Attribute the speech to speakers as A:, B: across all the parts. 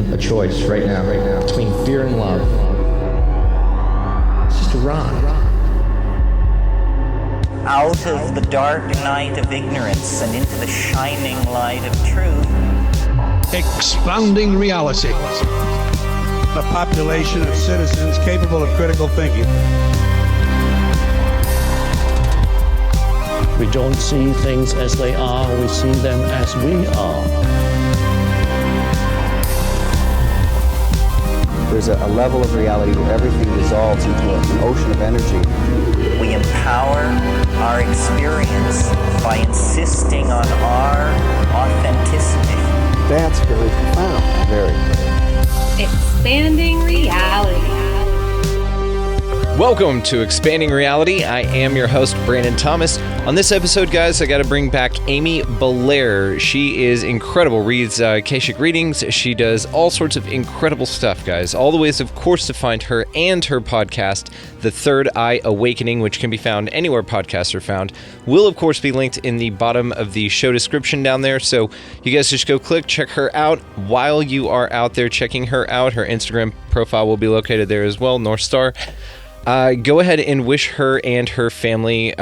A: a choice right now, between fear and love. It's just a ride.
B: Out of the dark night of ignorance and into the shining light of truth.
C: Expounding reality.
D: A population of citizens capable of critical thinking.
E: We don't see things as they are, we see them as we are.
F: There's a level of reality where everything dissolves into an ocean of energy.
B: We empower our experience by insisting on our authenticity.
F: That's very profound. Very.
G: Expanding reality.
H: Welcome to Expanding Reality. I am your host, Brandon Thomas. On this episode, guys, I got to bring back Amy Belair. She is incredible, reads Akashic readings. She does all sorts of incredible stuff, guys. All the ways, of course, to find her and her podcast, The Third Eye Awakening, which can be found anywhere podcasts are found, will, of course, be linked in the bottom of the show description down there. So you guys just go click, check her out. While you are out there checking her out, her Instagram profile will be located there as well, North Star. Go ahead and wish her and her family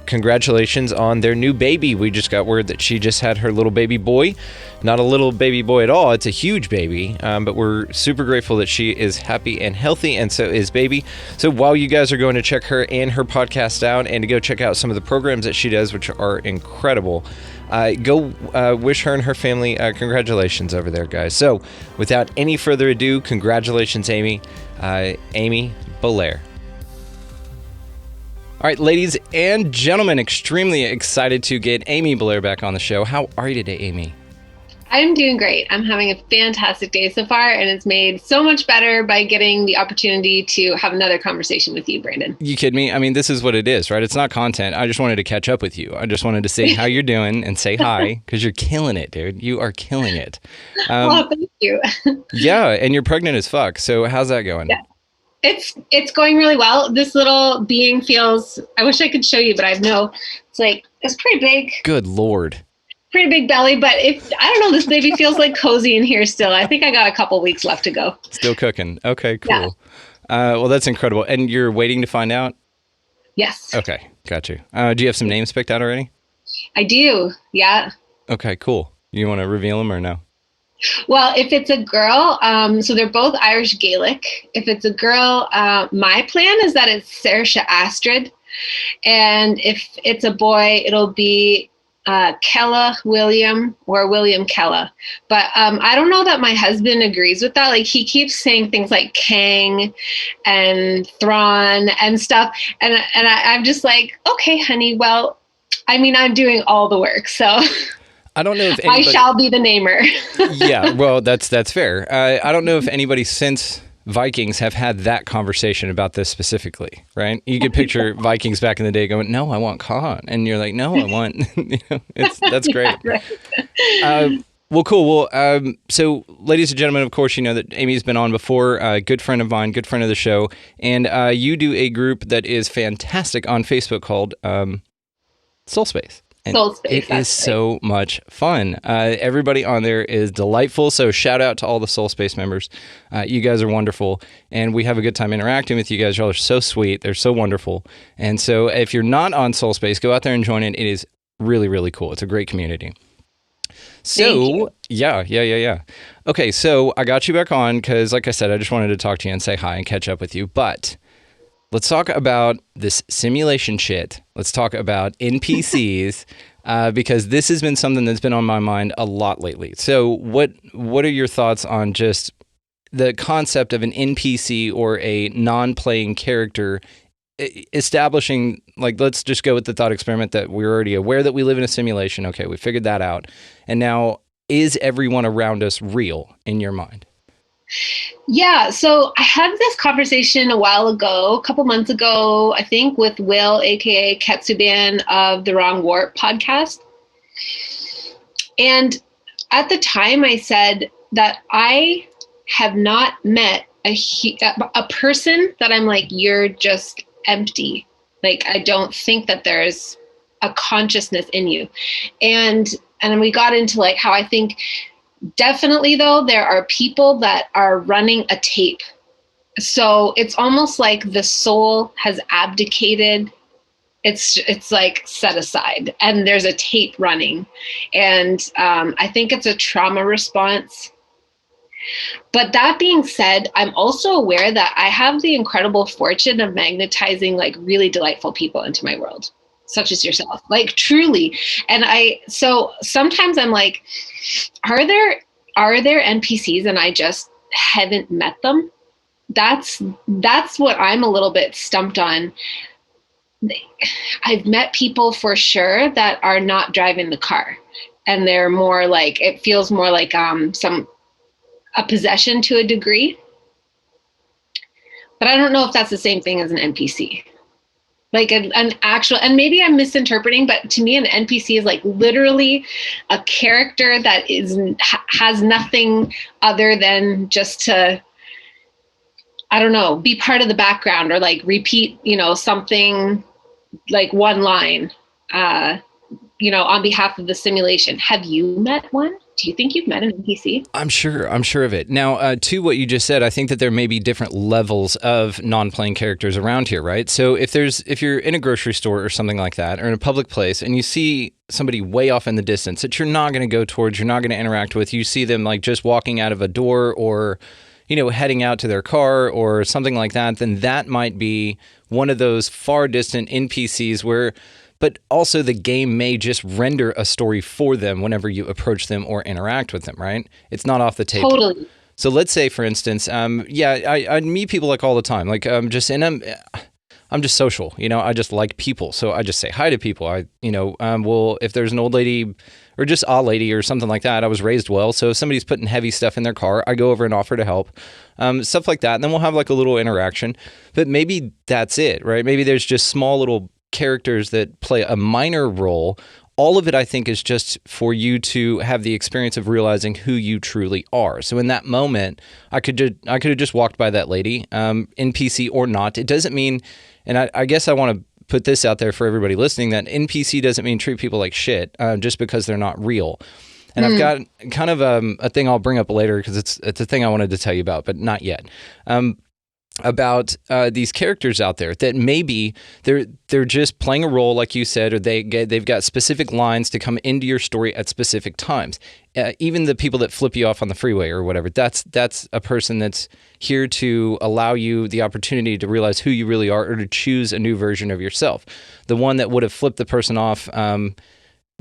H: congratulations on their new baby. We just got word that she just had her little baby boy. Not a little baby boy at all. It's a huge baby. But we're super grateful that she is happy and healthy, and so is baby. So while you guys are going to check her and her podcast out and to go check out some of the programs that she does, which are incredible, go wish her and her family congratulations over there, guys. So without any further ado, congratulations, Amy. Amy Belair. All right, ladies and gentlemen, extremely excited to get Amy Belair back on the show. How are you today, Amy?
G: I'm doing great. I'm having a fantastic day so far, and it's made so much better by getting the opportunity to have another conversation with you, Brandon.
H: You kidding me? I mean, this is what it is, right? It's not content. I just wanted to catch up with you. I just wanted to say how you're doing and say hi, because you're killing it, dude. You are killing it.
G: Oh, thank you.
H: Yeah, and you're pregnant as fuck. So how's that going?
G: Yeah. It's going really well. This little being feels, I wish I could show you, but I know it's pretty big.
H: Good Lord.
G: Pretty big belly, but I don't know, this baby feels like cozy in here still. I think I got a couple weeks left to go.
H: Still cooking. Okay, cool. Yeah. Well, that's incredible. And you're waiting to find out?
G: Yes.
H: Okay, got you. Do you have some names picked out already?
G: I do, yeah.
H: Okay, cool. You want to reveal them or no?
G: Well, if it's a girl, so they're both Irish Gaelic. If it's a girl, my plan is that it's Saoirse Astrid. And if it's a boy, it'll be Kella William or William Kella. But I don't know that my husband agrees with that. Like, he keeps saying things like Kang and Thrawn and stuff. And I'm just like, okay, honey, well, I mean, I'm doing all the work, so...
H: I don't know if anybody...
G: I shall be the namer.
H: Yeah, well, that's fair. I don't know if anybody since Vikings have had that conversation about this specifically, right? You could picture Vikings back in the day going, "No, I want Khan," and you're like, "No, I want." That's great. Yeah, right. Well, cool. Well, so, ladies and gentlemen, of course, you know that Amy's been on before. Good friend of mine, good friend of the show, and you do a group that is fantastic on Facebook called Soul Space. And
G: Soul Space,
H: it is so much fun. Everybody on there is delightful. So shout out to all the Soul Space members. You guys are wonderful. And we have a good time interacting with you guys. Y'all are so sweet. They're so wonderful. And so if you're not on Soul Space, go out there and join it. It is really, really cool. It's a great community. So, yeah. Okay, so I got you back on because, like I said, I just wanted to talk to you and say hi and catch up with you. But let's talk about this simulation shit. Let's talk about NPCs because this has been something that's been on my mind a lot lately. So what are your thoughts on just the concept of an NPC or a non-playing character establishing, like, let's just go with the thought experiment that we're already aware that we live in a simulation. Okay, we figured that out. And now, is everyone around us real in your mind?
G: Yeah, so I had this conversation a while ago, a couple months ago, I think, with Will, aka Ketsuban of the Wrong Warp podcast. And at the time I said that I have not met a person that I'm like, you're just empty. Like, I don't think that there's a consciousness in you. And we got into like how I think Definitely, though, there are people that are running a tape. So it's almost like the soul has abdicated. It's like set aside, and there's a tape running, and I think it's a trauma response. But that being said, I'm also aware that I have the incredible fortune of magnetizing like really delightful people into my world, such as yourself, like truly. And so sometimes I'm like, are there NPCs and I just haven't met them? That's what I'm a little bit stumped on. I've met people for sure that are not driving the car, and they're more like, it feels more like a possession to a degree. But I don't know if that's the same thing as an NPC. Like an actual, and maybe I'm misinterpreting, but to me, an NPC is like literally a character that has nothing other than just to, I don't know, be part of the background or like repeat, something like one line, on behalf of the simulation. Have you met one? Do you think you've met an NPC?
H: I'm sure of it. Now, to what you just said, I think that there may be different levels of non-playing characters around here, right? So if you're in a grocery store or something like that, or in a public place, and you see somebody way off in the distance that you're not going to go towards, you're not going to interact with, you see them like just walking out of a door or, heading out to their car or something like that, then that might be one of those far distant NPCs but also the game may just render a story for them whenever you approach them or interact with them, right? It's not off the table.
G: Totally.
H: So let's say, for instance, I meet people like all the time, like I'm just social, I just like people. So I just say hi to people. If there's an old lady or just a lady or something like that, I was raised well. So if somebody's putting heavy stuff in their car, I go over and offer to help, stuff like that. And then we'll have like a little interaction, but maybe that's it, right? Maybe there's just small little characters that play a minor role. All of it, I think, is just for you to have the experience of realizing who you truly are. So in that moment, I could have just walked by that lady, NPC or not. It doesn't mean, and I guess I want to put this out there for everybody listening, that NPC doesn't mean treat people like shit just because they're not real. And I've got kind of a thing I'll bring up later because it's a thing I wanted to tell you about, but not yet. About these characters out there that maybe they're just playing a role, like you said, or they've got specific lines to come into your story at specific times. Even the people that flip you off on the freeway or whatever, that's a person that's here to allow you the opportunity to realize who you really are or to choose a new version of yourself. The one that would have flipped the person off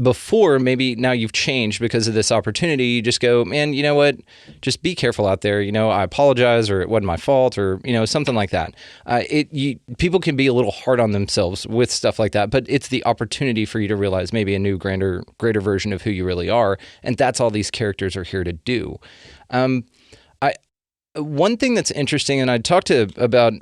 H: before, maybe now you've changed because of this opportunity. You just go, man, you know what? Just be careful out there. I apologize, or it wasn't my fault, or something like that. People can be a little hard on themselves with stuff like that, but it's the opportunity for you to realize maybe a new, greater version of who you really are, and that's all these characters are here to do. One thing that's interesting, and I talked about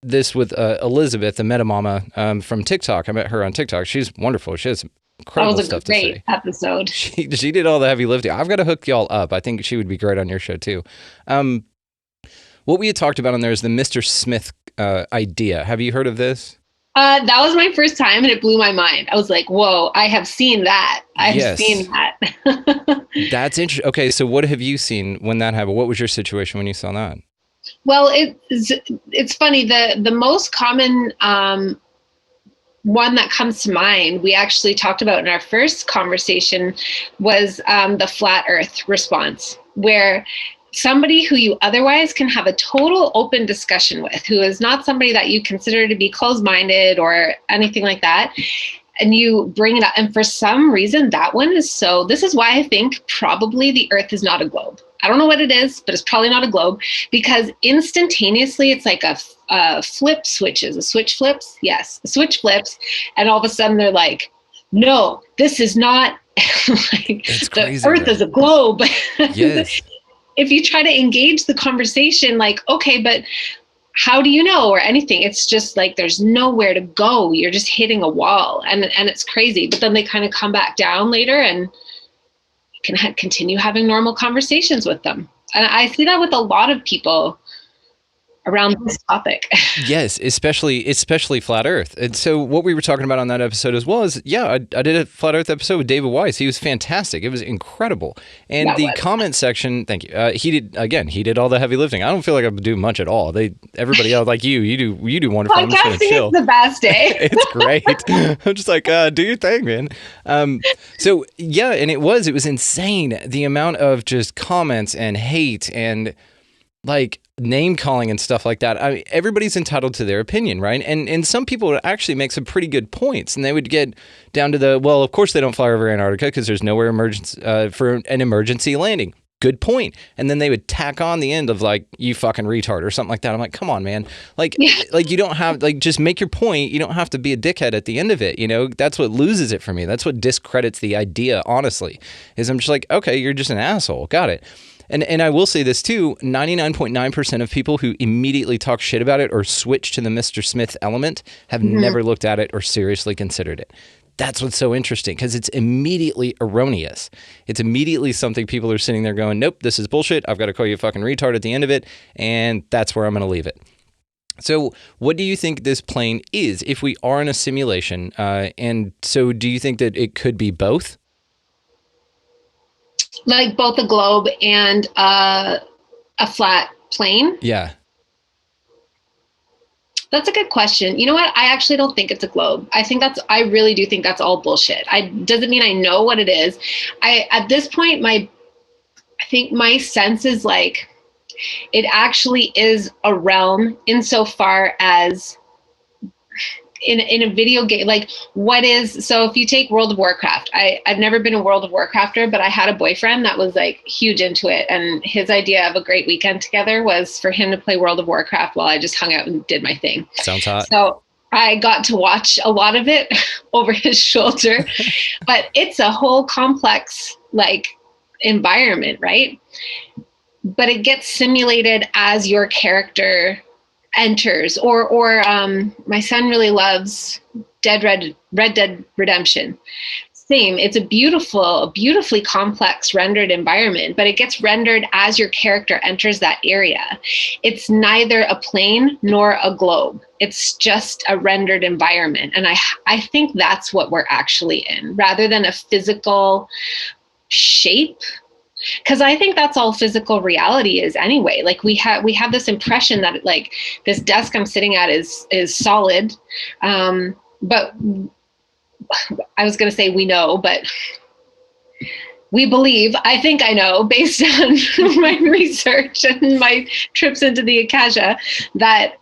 H: this with Elizabeth, the meta mama from TikTok. I met her on TikTok. She's wonderful. She has incredible stuff to say.
G: That was a great episode.
H: She did all the heavy lifting. I've got to hook y'all up. I think she would be great on your show too. What we had talked about on there is the Mr. Smith idea. Have you heard of this?
G: That was my first time, and it blew my mind. I was like, whoa, I have seen that. I've seen that.
H: That's interesting. Okay, so what have you seen when that happened? What was your situation when you saw that?
G: Well, it's funny. The most common one that comes to mind, we actually talked about in our first conversation, was the flat earth response, where somebody who you otherwise can have a total open discussion with, who is not somebody that you consider to be closed-minded or anything like that, and you bring it up. And for some reason, that one is so, this is why I think probably the earth is not a globe. I don't know what it is, but it's probably not a globe, because instantaneously it's like a flip switches. A switch flips? Yes, a switch flips. And all of a sudden they're like, no, this is not like the earth is a globe.
H: Yes.
G: If you try to engage the conversation, like, okay, but how do you know, or anything? It's just like there's nowhere to go. You're just hitting a wall, and it's crazy. But then they kind of come back down later, and you can continue having normal conversations with them. And I see that with a lot of people around this topic.
H: Yes, especially flat Earth. And so what we were talking about on that episode as well is, I did a flat Earth episode with David Weiss. He was fantastic. It was incredible. And the comment section, thank you. He did all the heavy lifting. I don't feel like I do much at all. Everybody else, like you do wonderful. I'm just gonna chill.
G: Podcasting is the best day.
H: It's great. I'm just like, do your thing, man. So yeah, and it was insane, the amount of just comments and hate and like name calling and stuff like that. I mean, everybody's entitled to their opinion, right? And some people would actually make some pretty good points, and they would get down to well, of course they don't fly over Antarctica because there's nowhere for an emergency landing. Good point. And then they would tack on the end of like, you fucking retard or something like that. I'm like, come on, man. Like you don't have, like, just make your point. You don't have to be a dickhead at the end of it. You know, that's what loses it for me. That's what discredits the idea, honestly, is I'm just like, okay, you're just an asshole. Got it. And I will say this too, 99.9% of people who immediately talk shit about it or switch to the Mr. Smith element have never looked at it or seriously considered it. That's what's so interesting, because it's immediately erroneous. It's immediately something people are sitting there going, nope, this is bullshit. I've got to call you a fucking retard at the end of it. And that's where I'm going to leave it. So what do you think this plane is if we are in a simulation? And so do you think that it could be both?
G: Like both a globe and a flat plane?
H: Yeah.
G: That's a good question. You know what? I actually don't think it's a globe. I really do think that's all bullshit. Doesn't mean I know what it is. At this point, I think my sense is like, it actually is a realm insofar as in a video game, like so if you take World of Warcraft, I've never been a World of Warcrafter, but I had a boyfriend that was like huge into it. And his idea of a great weekend together was for him to play World of Warcraft while I just hung out and did my thing.
H: Sounds hot.
G: So I got to watch a lot of it over his shoulder, but it's a whole complex like environment, right? But it gets simulated as your character enters, or my son really loves Red Dead Redemption. Same, it's a beautifully complex rendered environment, but it gets rendered as your character enters that area. It's neither a plane nor a globe. It's just a rendered environment. And I think that's what we're actually in, rather than a physical shape. Because I think that's all physical reality is anyway. Like we have this impression that like this desk I'm sitting at is solid, but I was going to say we know, but we believe. I think I know based on my research and my trips into the Akasha that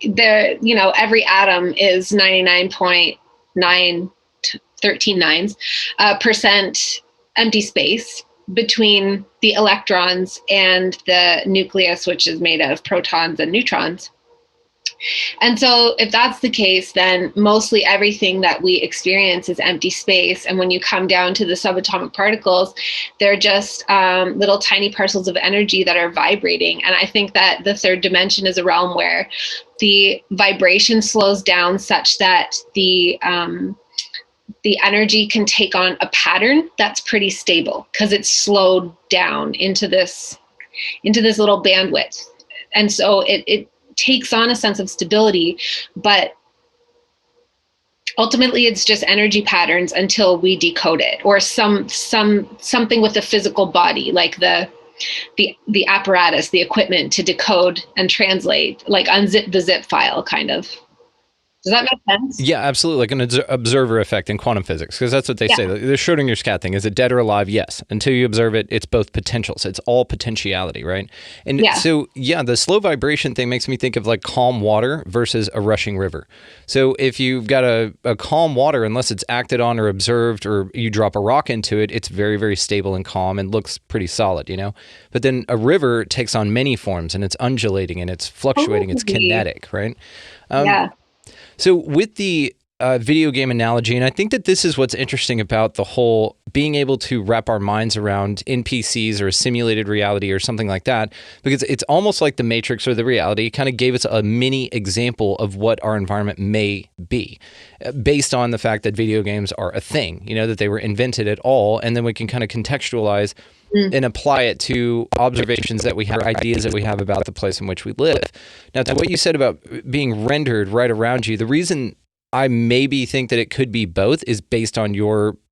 G: every atom is 99.9% empty space between the electrons and the nucleus, which is made of protons and neutrons. And so if that's the case, then mostly everything that we experience is empty space. And when you come down to the subatomic particles, they're just little tiny parcels of energy that are vibrating. And I think that the third dimension is a realm where the vibration slows down such that the energy can take on a pattern that's pretty stable because it's slowed down into this little bandwidth. And so it takes on a sense of stability, but ultimately it's just energy patterns until we decode it, or something with the physical body, like the apparatus, the equipment to decode and translate, like unzip the zip file kind of. Does that make sense?
H: Yeah, absolutely. Like an observer effect in quantum physics, because that's what they say. The Schrodinger's cat thing. Is it dead or alive? Yes. Until you observe it, it's both potentials. It's all potentiality, right? And so, the slow vibration thing makes me think of like calm water versus a rushing river. So if you've got a calm water, unless it's acted on or observed or you drop a rock into it, it's very, very stable and calm and looks pretty solid, you know? But then a river takes on many forms and it's undulating and it's fluctuating. It's kinetic, right? So with the video game analogy, and I think that this is what's interesting about the whole being able to wrap our minds around NPCs or a simulated reality or something like that, because it's almost like the Matrix or the reality kind of gave us a mini example of what our environment may be, based on the fact that video games are a thing, that they were invented at all, and then we can kind of contextualize and apply it to observations that we have, ideas that we have about the place in which we live. Now, to what you said about being rendered right around you, the reason I maybe think that it could be both is based on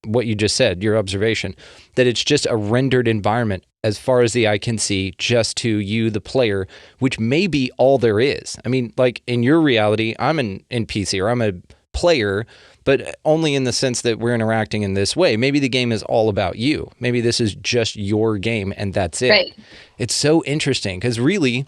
H: what you just said, your observation, that it's just a rendered environment as far as the eye can see, just to you, the player, which may be all there is. I mean, like in your reality, I'm an NPC or I'm a player, but only in the sense that we're interacting in this way. Maybe the game is all about you. Maybe this is just your game and that's it.
G: Right.
H: It's so interesting because really,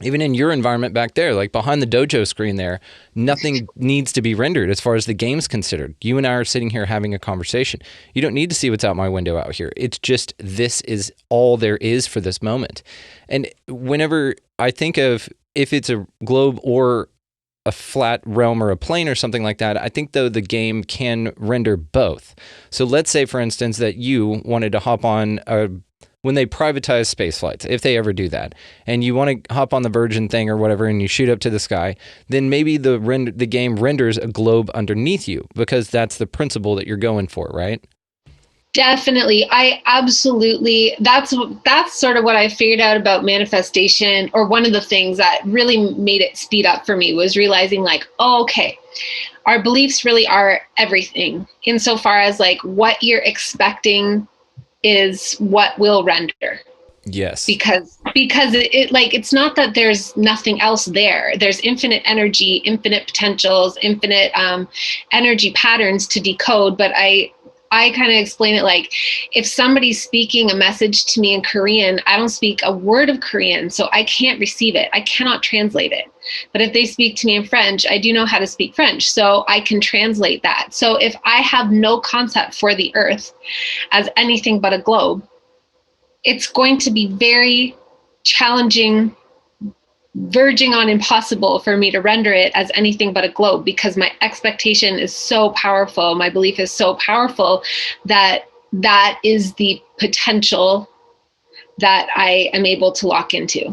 H: even in your environment back there, like behind the dojo screen there, nothing needs to be rendered as far as the game's considered. You and I are sitting here having a conversation. You don't need to see what's out my window out here. It's just, this is all there is for this moment. And whenever I think of if it's a globe or a flat realm or a plane or something like that, I think though the game can render both. So let's say, for instance, that you wanted to hop on when they privatize space flights, if they ever do that, and you want to hop on the Virgin thing or whatever, and you shoot up to the sky, then maybe the game renders a globe underneath you, because that's the principle that you're going for, right?
G: Definitely. I absolutely, that's sort of what I figured out about manifestation, or one of the things that really made it speed up for me was realizing like, oh, okay, our beliefs really are everything, insofar as like what you're expecting is what will render.
H: Yes.
G: Because it like, it's not that there's nothing else there. There's infinite energy, infinite potentials, infinite energy patterns to decode. But I kind of explain it like, if somebody's speaking a message to me in Korean, I don't speak a word of Korean, so I can't receive it. I cannot translate it. But if they speak to me in French, I do know how to speak French, so I can translate that. So if I have no concept for the earth as anything but a globe, it's going to be very challenging, verging on impossible for me to render it as anything but a globe, because my expectation is so powerful, my belief is so powerful, that is the potential that I am able to lock into.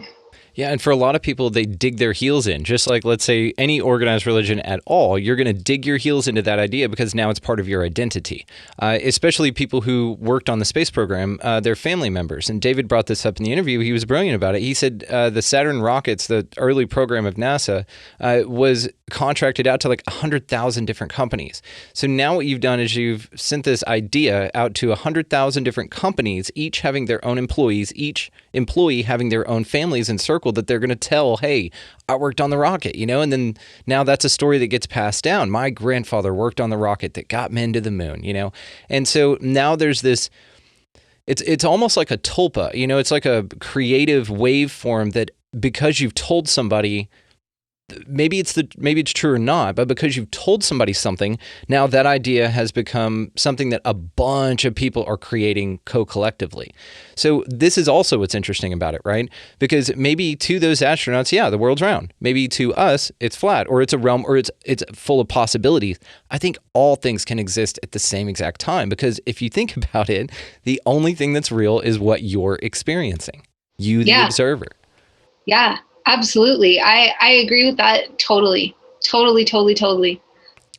H: Yeah, and for a lot of people, they dig their heels in. Just like, let's say, any organized religion at all, you're going to dig your heels into that idea because now it's part of your identity. Especially people who worked on the space program, their family members. And David brought this up in the interview. He was brilliant about it. He said the Saturn rockets, the early program of NASA, was contracted out to like 100,000 different companies. So now what you've done is you've sent this idea out to 100,000 different companies, each having their own employees, each employee having their own families and circles that they're going to tell, hey, I worked on the rocket, and then now that's a story that gets passed down. My grandfather worked on the rocket that got men to the moon, and so now there's this, it's almost like a tulpa, it's like a creative waveform that, because you've told somebody, maybe it's true or not, but because you've told somebody something, now that idea has become something that a bunch of people are creating co-collectively. So this is also what's interesting about it, right? Because maybe to those astronauts, yeah, the world's round. Maybe to us, it's flat, or it's a realm, or it's full of possibilities. I think all things can exist at the same exact time, because if you think about it, the only thing that's real is what you're experiencing. You, the observer.
G: Yeah. Absolutely. I agree with that. Totally.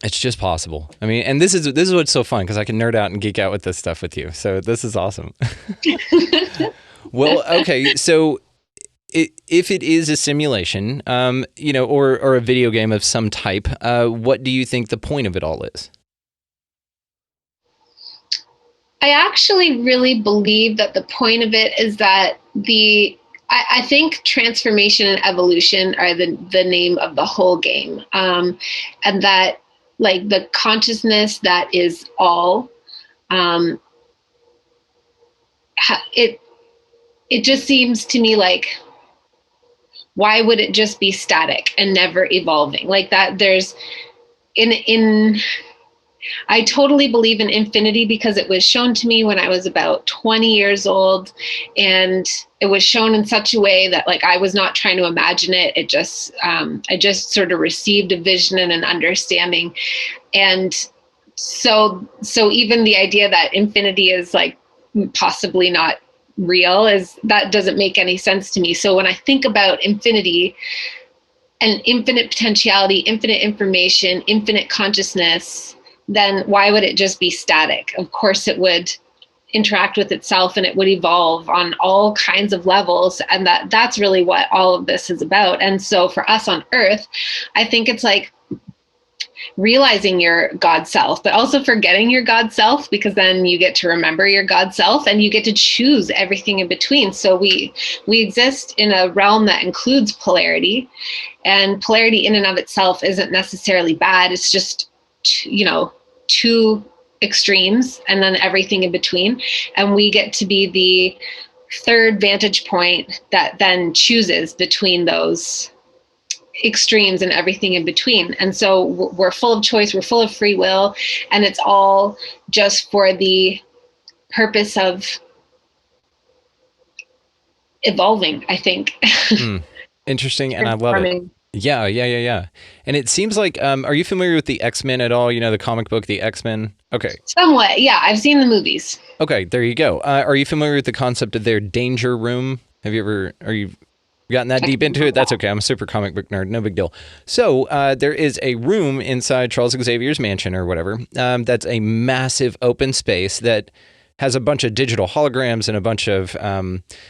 H: It's just possible. I mean, and this is what's so fun, because I can nerd out and geek out with this stuff with you. So this is awesome. Well, okay. So if it is a simulation, or a video game of some type, what do you think the point of it all is?
G: I actually really believe that the point of it is that I think transformation and evolution are the name of the whole game. And that, like, the consciousness that is all, it just seems to me like, why would it just be static and never evolving? Like that, there's in I totally believe in infinity because it was shown to me when I was about 20 years old, and it was shown in such a way that like I was not trying to imagine it. It just I just sort of received a vision and an understanding. And so even the idea that infinity is like possibly not real is that doesn't make any sense to me. So when I think about infinity and infinite potentiality, infinite information, infinite consciousness, then why would it just be static? Of course it would interact with itself and it would evolve on all kinds of levels. And that's really what all of this is about. And so for us on Earth, I think it's like realizing your God self, but also forgetting your God self, because then you get to remember your God self and you get to choose everything in between. So we exist in a realm that includes polarity, and polarity in and of itself isn't necessarily bad. It's just, two extremes and then everything in between. And we get to be the third vantage point that then chooses between those extremes and everything in between. And so we're full of choice, we're full of free will, and it's all just for the purpose of evolving, I think.
H: Interesting, and I love it. Yeah. And it seems like, are you familiar with the X-Men at all? You know, the comic book, the X-Men? Okay.
G: Somewhat, yeah. I've seen the movies.
H: Okay, there you go. Are you familiar with the concept of their danger room? Are you gotten that deep into it? That's okay. I'm a super comic book nerd. No big deal. So there is a room inside Charles Xavier's mansion or whatever. That's a massive open space that has a bunch of digital holograms and a bunch of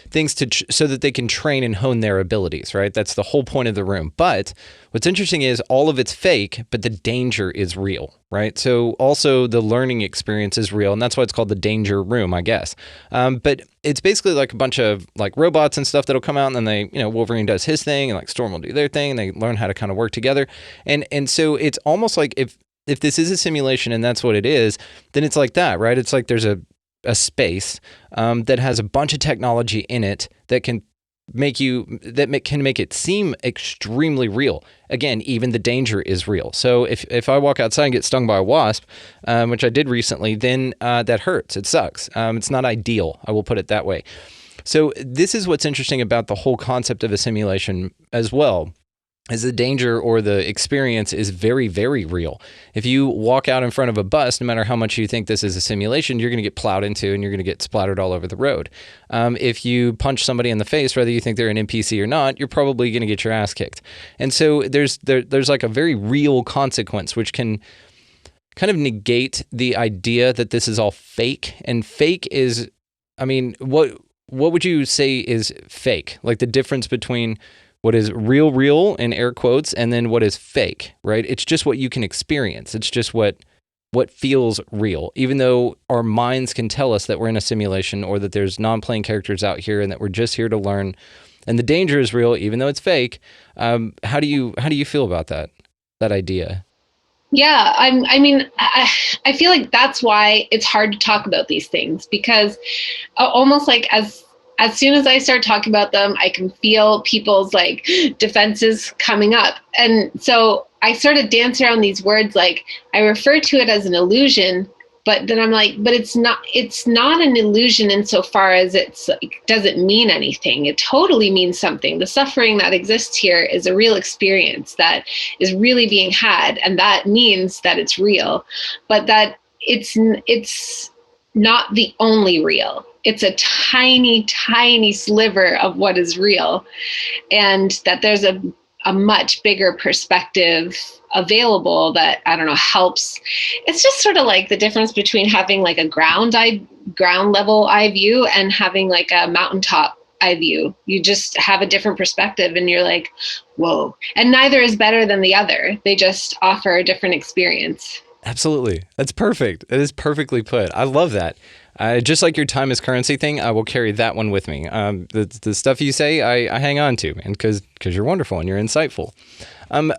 H: things so that they can train and hone their abilities, right? That's the whole point of the room. But what's interesting is all of it's fake, but the danger is real, right? So also the learning experience is real, and that's why it's called the danger room, I guess. But it's basically like a bunch of like robots and stuff that'll come out, and then they, Wolverine does his thing, and like Storm will do their thing, and they learn how to kind of work together. And so it's almost like if this is a simulation and that's what it is, then it's like that, right? It's like there's a space that has a bunch of technology in it that can make it seem extremely real. Again, even the danger is real. So if I walk outside and get stung by a wasp, which I did recently, then that hurts. It sucks. It's not ideal. I will put it that way. So this is what's interesting about the whole concept of a simulation as well. Is the danger or the experience is very, very real. If you walk out in front of a bus, no matter how much you think this is a simulation, you're going to get plowed into and you're going to get splattered all over the road. If you punch somebody in the face, whether you think they're an NPC or not, you're probably going to get your ass kicked. And so there's like a very real consequence, which can kind of negate the idea that this is all fake. And fake is, what would you say is fake? Like the difference between what is real in air quotes, and then what is fake, right? It's just what you can experience. It's just what feels real, even though our minds can tell us that we're in a simulation or that there's non-playing characters out here and that we're just here to learn. And the danger is real, even though it's fake. How do you feel about that idea?
G: Yeah, I feel like that's why it's hard to talk about these things, because almost like as soon as I start talking about them, I can feel people's like defenses coming up. And so I sort of dance around these words. Like I refer to it as an illusion, but then I'm like, but it's not an illusion insofar as it's like, doesn't mean anything. It totally means something. The suffering that exists here is a real experience that is really being had. And that means that it's real, but that it's not the only real. It's a tiny, tiny sliver of what is real, and that there's a much bigger perspective available that, I don't know, helps. It's just sort of like the difference between having like a ground level eye view and having like a mountaintop eye view. You just have a different perspective and you're like, whoa. And neither is better than the other. They just offer a different experience.
H: Absolutely. That's perfect. That is perfectly put. I love that. Just like your time is currency thing, I will carry that one with me. The stuff you say, I hang on to, and because you're wonderful and you're insightful.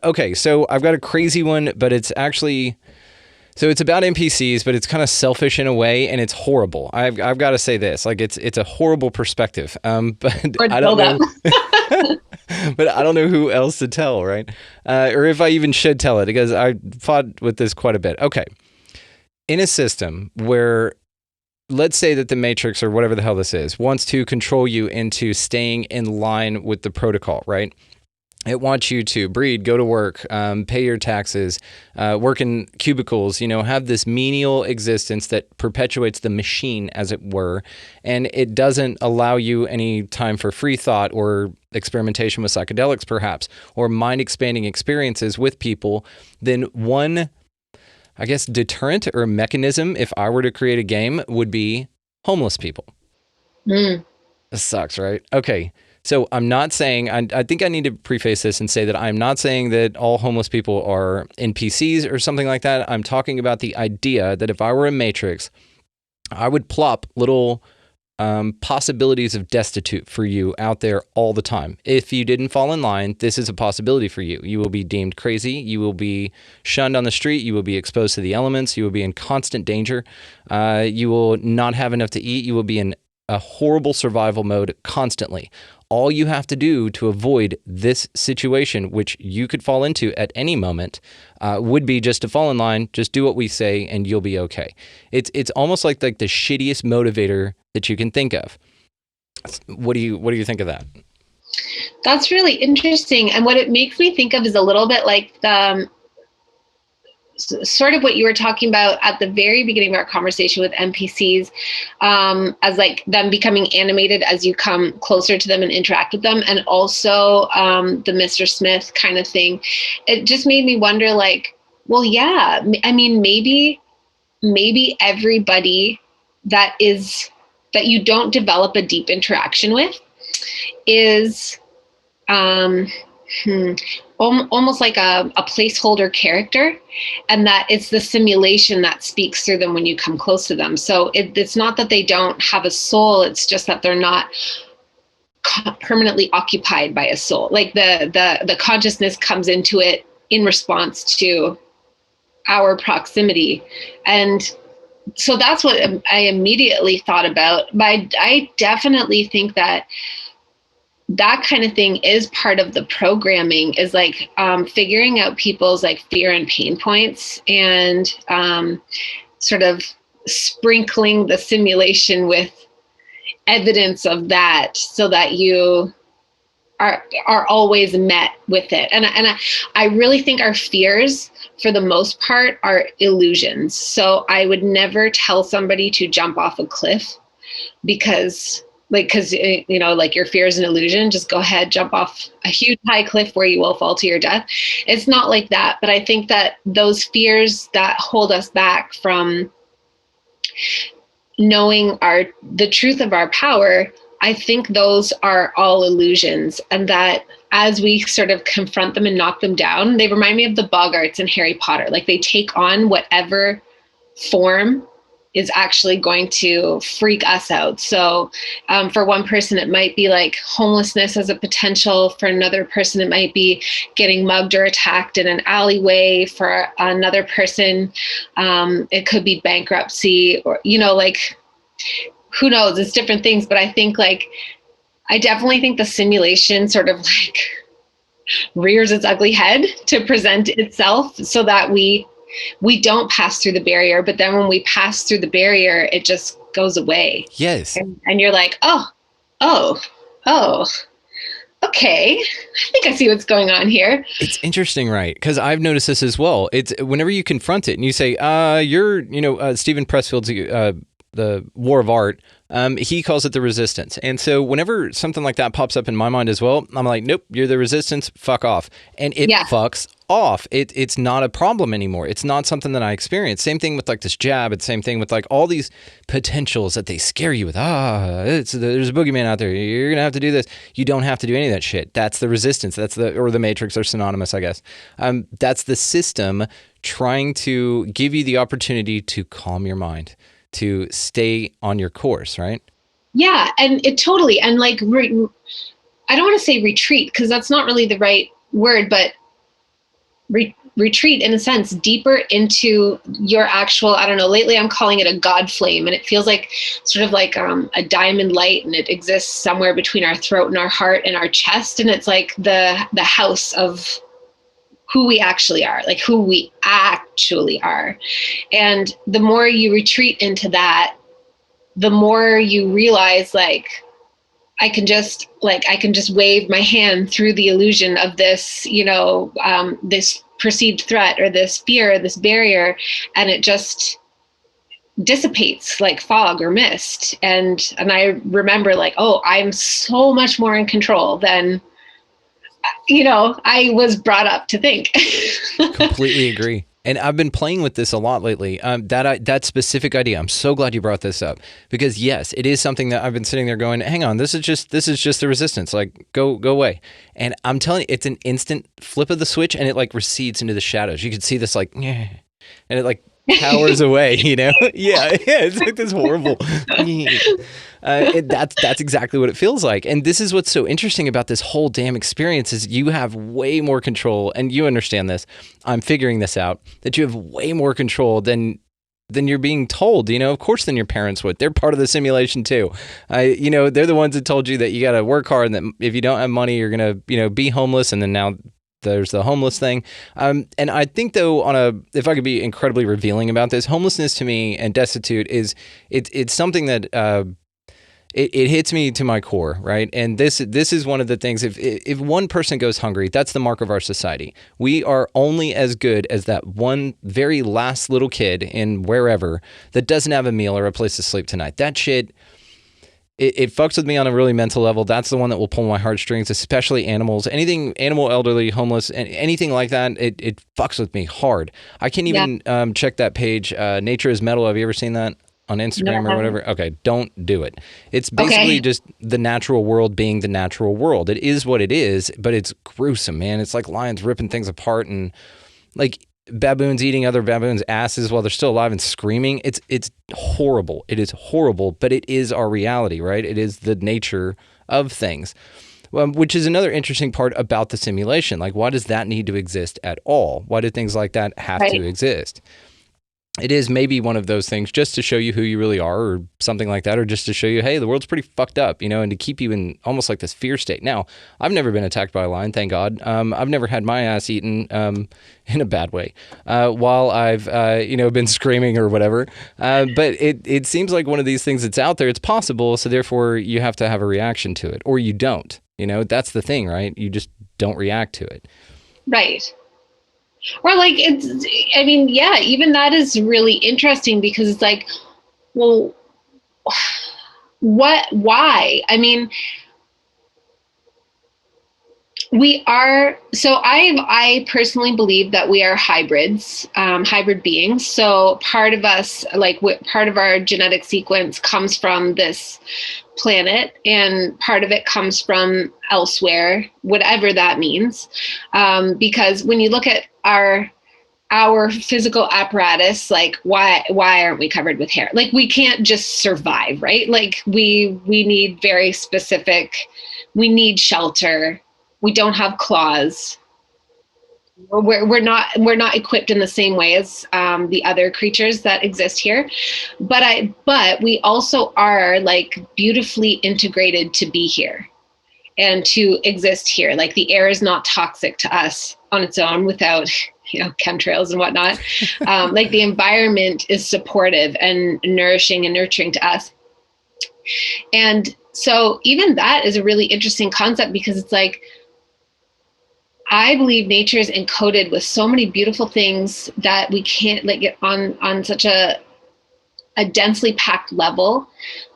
H: Okay, so I've got a crazy one, but it's actually, so it's about NPCs, but it's kind of selfish in a way, and it's horrible. I've got to say this, like it's a horrible perspective. But I don't know. But I don't know who else to tell, right? Or if I even should tell it, because I fought with this quite a bit. Okay. in a system where, let's say that the Matrix or whatever the hell this is wants to control you into staying in line with the protocol, right? It wants you to breed, go to work, pay your taxes, work in cubicles, have this menial existence that perpetuates the machine, as it were, and it doesn't allow you any time for free thought or experimentation with psychedelics, perhaps, or mind-expanding experiences with people. Then one, I guess, deterrent or mechanism, if I were to create a game, would be homeless people. This sucks, right? Okay. So I'm not saying, I think I need to preface this and say that I'm not saying that all homeless people are NPCs or something like that. I'm talking about the idea that if I were a Matrix, I would plop little possibilities of destitute for you out there all the time. If you didn't fall in line, this is a possibility for you. You will be deemed crazy. You will be shunned on the street. You will be exposed to the elements. You will be in constant danger. You will not have enough to eat. You will be in a horrible survival mode constantly. All you have to do to avoid this situation, which you could fall into at any moment, would be just to fall in line, just do what we say, and you'll be okay. It's almost like the shittiest motivator that you can think of. What do you think of that?
G: That's really interesting. And what it makes me think of is a little bit like the sort of what you were talking about at the very beginning of our conversation with NPCs, as like them becoming animated as you come closer to them and interact with them, and also the Mr. Smith kind of thing. It just made me wonder, like, well, yeah, I mean, maybe everybody that you don't develop a deep interaction with is almost like a placeholder character, and that it's the simulation that speaks through them when you come close to them. So it's not that they don't have a soul, it's just that they're not permanently occupied by a soul. Like the consciousness comes into it in response to our proximity. And so that's what I immediately thought about. But I definitely think that kind of thing is part of the programming, is like figuring out people's like fear and pain points, and sort of sprinkling the simulation with evidence of that, so that you are always met with it. And I really think our fears, for the most part, are illusions. So I would never tell somebody to jump off a cliff because your fear is an illusion. Just go ahead, jump off a huge high cliff where you will fall to your death. It's not like that. But I think that those fears that hold us back from knowing the truth of our power, I think those are all illusions. And that as we sort of confront them and knock them down, they remind me of the boggarts in Harry Potter. Like, they take on whatever form is actually going to freak us out. So for one person, it might be like homelessness as a potential. For another person, it might be getting mugged or attacked in an alleyway. For another person, it could be bankruptcy, or, like, who knows? It's different things. But I think, like, I definitely think the simulation sort of like rears its ugly head to present itself, so that we don't pass through the barrier. But then when we pass through the barrier, it just goes away.
H: Yes.
G: And you're like, oh, okay. I think I see what's going on here.
H: It's interesting, right? Because I've noticed this as well. It's whenever you confront it and you say, Stephen Pressfield's the War of Art, he calls it the resistance. And so whenever something like that pops up in my mind as well, I'm like, nope, you're the resistance, fuck off. And it fucks off. It's not a problem anymore. It's not something that I experience. Same thing with like this jab. It's same thing with like all these potentials that they scare you with. There's a boogeyman out there. You're going to have to do this. You don't have to do any of that shit. That's the resistance. Or the Matrix are synonymous, I guess. That's the system trying to give you the opportunity to calm your mind, to stay on your course, right?
G: Yeah, and it totally, and like, I don't want to say retreat, because that's not really the right word, but retreat in a sense, deeper into your actual, I don't know, lately I'm calling it a God flame, and it feels like sort of like a diamond light, and it exists somewhere between our throat and our heart and our chest, and it's like the house of who we actually are, like who we actually are. And the more you retreat into that, the more you realize, like, I can just wave my hand through the illusion of this, this perceived threat or this fear, or this barrier, and it just dissipates like fog or mist. And I remember, like, oh, I'm so much more in control than, I was brought up to think.
H: Completely agree. And I've been playing with this a lot lately. That specific idea. I'm so glad you brought this up, because yes, it is something that I've been sitting there going, hang on, this is just the resistance. Like, go away. And I'm telling you, it's an instant flip of the switch, and it like recedes into the shadows. You can see this like, and it like powers away. Yeah, it's like this horrible. That's exactly what it feels like. And this is what's so interesting about this whole damn experience is you have way more control, and you understand this. I'm figuring this out, that you have way more control than you're being told, of course, than your parents would. They're part of the simulation too. They're the ones that told you that you got to work hard, and that if you don't have money, you're going to, be homeless. And then now there's the homeless thing. And I think though, if I could be incredibly revealing about this, homelessness to me and destitute it's something that, it hits me to my core, right? And this is one of the things, if one person goes hungry, that's the mark of our society. We are only as good as that one very last little kid in wherever that doesn't have a meal or a place to sleep tonight. That shit, it fucks with me on a really mental level. That's the one that will pull my heartstrings, especially animals. Anything animal, elderly, homeless, and anything like that, it fucks with me hard. I can't even check that page, Nature is Metal. Have you ever seen that on Instagram or whatever? Okay, don't do it. It's basically just the natural world being the natural world. It is what it is, but it's gruesome, man. It's like lions ripping things apart, and like baboons eating other baboons' asses while they're still alive and screaming. It's horrible. It is horrible, but it is our reality, right? It is the nature of things, which is another interesting part about the simulation. Like, why does that need to exist at all? Why do things like that have to exist? It is maybe one of those things just to show you who you really are, or something like that, or just to show you, hey, the world's pretty fucked up, and to keep you in almost like this fear state. Now, I've never been attacked by a lion, thank God. I've never had my ass eaten in a bad way while I've been screaming or whatever. But it seems like one of these things that's out there. It's possible, so therefore you have to have a reaction to it, or you don't. That's the thing, right? You just don't react to it.
G: Right. Or like, even that is really interesting, because it's like, well, why? I mean, I personally believe that we are hybrids, hybrid beings. So part of us, part of our genetic sequence comes from this planet, and part of it comes from elsewhere, whatever that means. Because when you look at our physical apparatus, like why aren't we covered with hair? Like, we can't just survive, right? Like we need very specific, we need shelter. We don't have claws. We're not equipped in the same way as the other creatures that exist here, but we also are like beautifully integrated to be here and to exist here. Like, the air is not toxic to us on its own without chemtrails and whatnot. Like, the environment is supportive and nourishing and nurturing to us. And so even that is a really interesting concept, because it's like, I believe nature is encoded with so many beautiful things that we can't get on such a densely packed level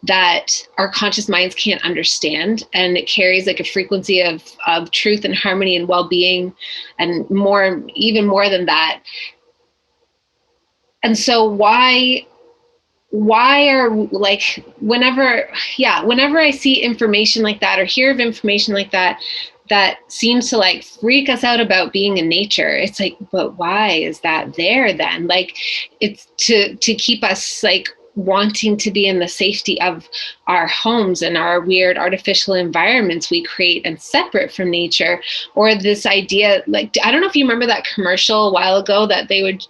G: that our conscious minds can't understand. And it carries like a frequency of truth and harmony and well-being, and even more than that. And so why are, like, whenever I see information like that or hear of information like that seems to like freak us out about being in nature, it's like, but why is that there then? Like, it's to keep us like wanting to be in the safety of our homes and our weird artificial environments we create and separate from nature. Or this idea, like, I don't know if you remember that commercial a while ago that they would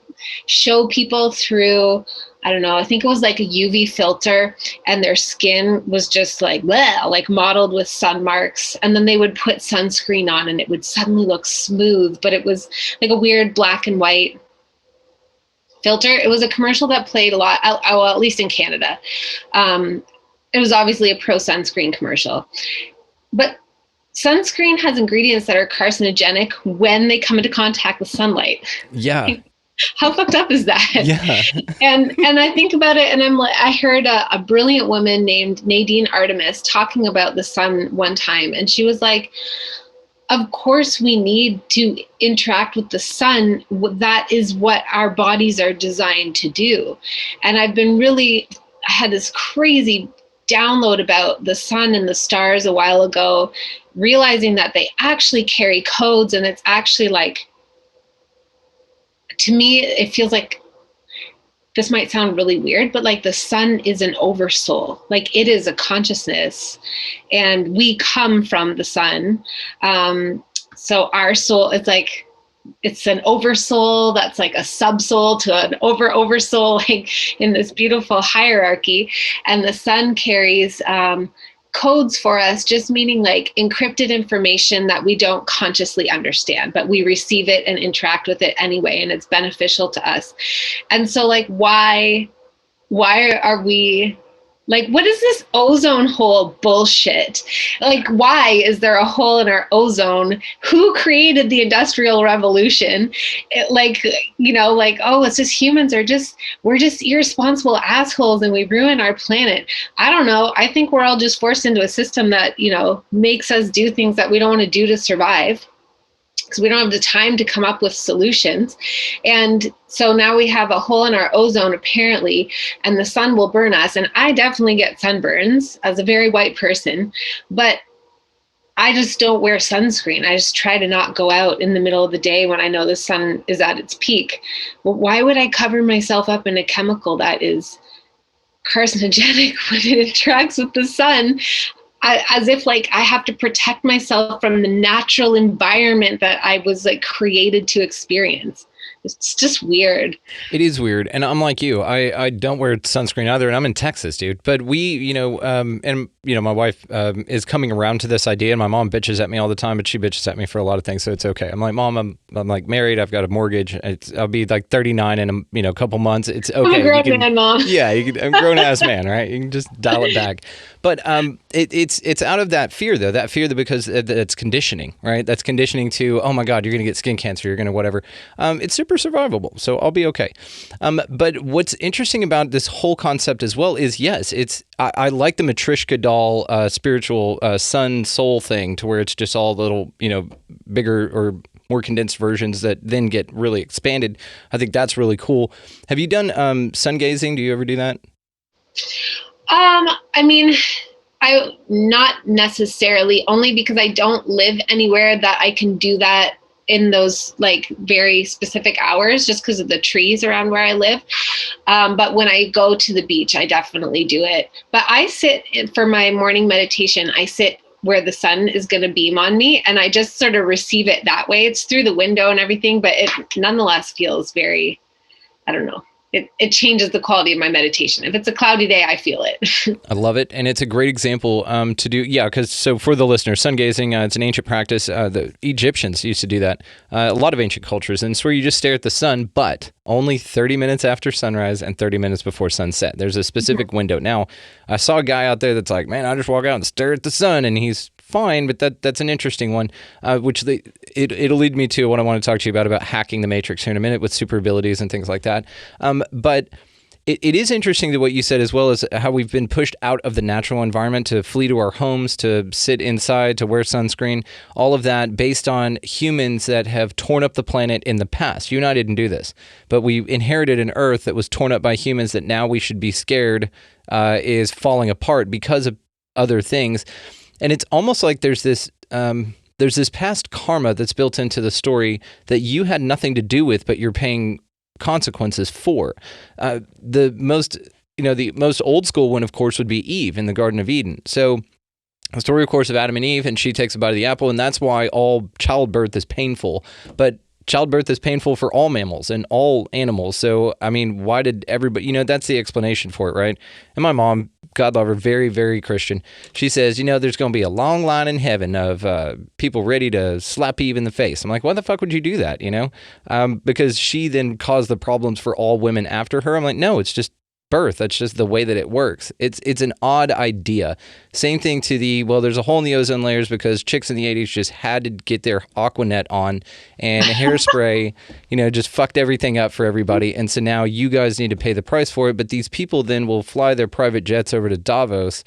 G: show people through I don't know, I think it was like a UV filter, and their skin was just like, bleh, like mottled with sun marks. And then they would put sunscreen on and it would suddenly look smooth, but it was like a weird black and white filter. It was a commercial that played a lot, well, at least in Canada. It was obviously a pro sunscreen commercial. But sunscreen has ingredients that are carcinogenic when they come into contact with sunlight.
H: Yeah.
G: How fucked up is that?
H: Yeah.
G: and I think about it, and I'm like, I heard a brilliant woman named Nadine Artemis talking about the sun one time, and she was like, of course we need to interact with the sun. That is what our bodies are designed to do. And I had this crazy download about the sun and the stars a while ago, realizing that they actually carry codes, and it's actually like, to me, it feels like, this might sound really weird, but like the sun is an oversoul. Like it is a consciousness, and we come from the sun. So our soul, it's an oversoul that's like a subsoul to an oversoul, like in this beautiful hierarchy. And the sun carries codes for us, just meaning like encrypted information that we don't consciously understand, but we receive it and interact with it anyway, and it's beneficial to us. And so like, why are we like, what is this ozone hole bullshit? Like, why is there a hole in our ozone? Who created the Industrial Revolution? Oh, it's just humans we're just irresponsible assholes and we ruin our planet. I don't know. I think we're all just forced into a system that, makes us do things that we don't want to do to survive, because we don't have the time to come up with solutions. And so now we have a hole in our ozone, apparently, and the sun will burn us. And I definitely get sunburns as a very white person, but I just don't wear sunscreen. I just try to not go out in the middle of the day when I know the sun is at its peak. Well, why would I cover myself up in a chemical that is carcinogenic when it interacts with the sun? As if like I have to protect myself from the natural environment that I was like created to experience. It's just weird.
H: It is weird. And I'm like you. I don't wear sunscreen either. And I'm in Texas, dude. But we, my wife is coming around to this idea. And my mom bitches at me all the time, but she bitches at me for a lot of things. So it's okay. I'm like, Mom, I'm like married. I've got a mortgage. I'll be like 39 in a couple months. It's okay.
G: I'm a grown man, Mom.
H: Yeah, I'm a grown ass man, right? You can just dial it back. But it's out of that fear, though. That fear because it's conditioning, right? That's conditioning to, oh my God, you're going to get skin cancer. You're going to whatever. It's super survivable, so I'll be okay. But what's interesting about this whole concept as well is, yes, I like the Matryoshka doll spiritual sun soul thing, to where it's just all little, bigger or more condensed versions that then get really expanded. I think that's really cool. Have you done sun gazing? Do you ever do that?
G: I mean, I not necessarily, only because I don't live anywhere that I can do that in those like very specific hours, just because of the trees around where I live. But when I go to the beach, I definitely do it. But I sit for my morning meditation. I sit where the sun is going to beam on me, and I just sort of receive it that way. It's through the window and everything, but it nonetheless feels very, I don't know. It changes the quality of my meditation. If it's a cloudy day, I feel it.
H: I love it. And it's a great example to do. Yeah, because so for the listeners, sun gazing, it's an ancient practice. The Egyptians used to do that. A lot of ancient cultures. And it's where you just stare at the sun, but only 30 minutes after sunrise and 30 minutes before sunset. There's a specific window. Now, I saw a guy out there that's like, man, I just walk out and stare at the sun, and he's fine, but that's an interesting one, which it'll lead me to what I want to talk to you about hacking the matrix here in a minute with super abilities and things like that. But it is interesting to what you said, as well as how we've been pushed out of the natural environment to flee to our homes, to sit inside, to wear sunscreen, all of that based on humans that have torn up the planet in the past. You and I didn't do this, but we inherited an Earth that was torn up by humans that now we should be scared is falling apart because of other things. And it's almost like there's this past karma that's built into the story that you had nothing to do with, but you're paying consequences for. The most old school one, of course, would be Eve in the Garden of Eden. So the story, of course, of Adam and Eve, and she takes a bite of the apple, and that's why all childbirth is painful. But childbirth is painful for all mammals and all animals. So, I mean, why did everybody, that's the explanation for it, right? And my mom, God love her, very, very Christian. She says, there's going to be a long line in heaven of people ready to slap Eve in the face. I'm like, why the fuck would you do that, because she then caused the problems for all women after her. I'm like, no, it's just birth. That's just the way that it works. It's an odd idea. Same thing to there's a hole in the ozone layers because chicks in the 80s just had to get their Aquanet on, and hairspray, just fucked everything up for everybody. And so now you guys need to pay the price for it. But these people then will fly their private jets over to Davos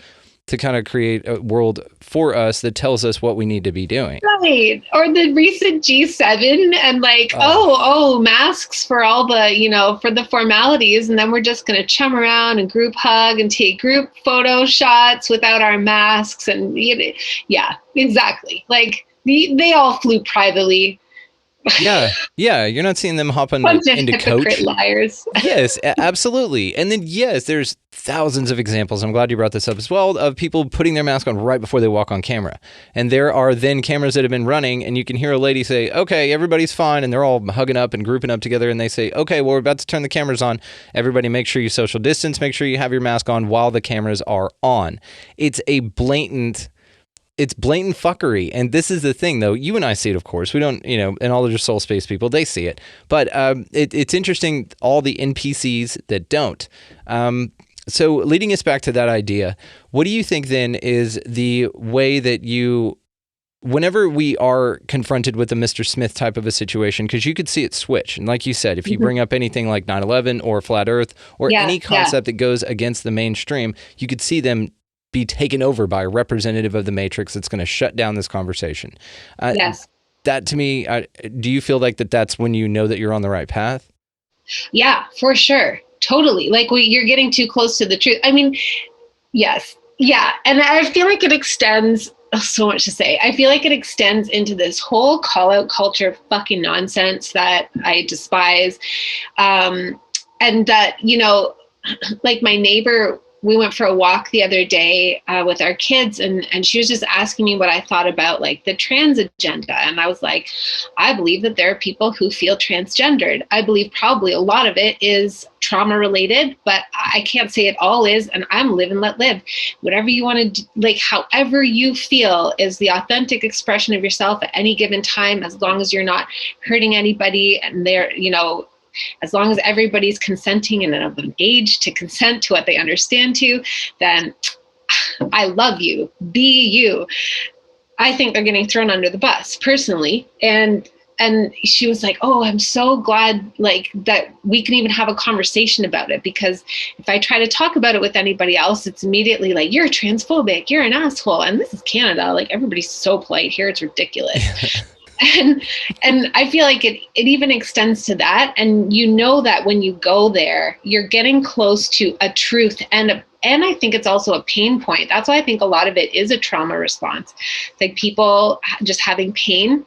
H: to kind of create a world for us that tells us what we need to be doing.
G: Right. Or the recent G7 and masks for all the, for the formalities. And then we're just going to chum around and group hug and take group photo shots without our masks. And yeah, exactly. Like they all flew privately.
H: Yeah. You're not seeing them hop on into coach.
G: Liars.
H: Yes, absolutely. And then there's thousands of examples. I'm glad you brought this up as well, of people putting their mask on right before they walk on camera. And there are then cameras that have been running, and you can hear a lady say, "Okay, everybody's fine," and they're all hugging up and grouping up together, and they say, "Okay, well, we're about to turn the cameras on. Everybody, make sure you social distance. Make sure you have your mask on while the cameras are on." It's blatant fuckery. And this is the thing, though. You and I see it, of course. We don't, and all of your soul space people, they see it. But it's interesting, all the NPCs that don't. So leading us back to that idea, what do you think then is the way that whenever we are confronted with a Mr. Smith type of a situation, because you could see it switch. And like you said, if you bring up anything like 9/11 or flat earth or any concept that goes against the mainstream, you could see them be taken over by a representative of the Matrix that's going to shut down this conversation.
G: Yes.
H: That to me, do you feel like that's when you know that you're on the right path?
G: Yeah, for sure. Totally. Like you're getting too close to the truth. I mean, yes. Yeah. And I feel like it extends so much to say. I feel like it extends into this whole call-out culture fucking nonsense that I despise. And that, like my neighbor, we went for a walk the other day with our kids, and she was just asking me what I thought about like the trans agenda. And I was like, I believe that there are people who feel transgendered. I believe probably a lot of it is trauma related, but I can't say it all is, and I'm live and let live. Whatever you want to do, like however you feel is the authentic expression of yourself at any given time, as long as you're not hurting anybody and they're, as long as everybody's consenting and of an age to consent to what they understand to, then I love you. Be you. I think they're getting thrown under the bus personally. And she was like, "Oh, I'm so glad like that we can even have a conversation about it, because if I try to talk about it with anybody else, it's immediately like, you're transphobic, you're an asshole." And this is Canada. Like everybody's so polite here. It's ridiculous. And I feel like it even extends to that. And that when you go there, you're getting close to a truth and I think it's also a pain point. That's why I think a lot of it is a trauma response. It's like people just having pain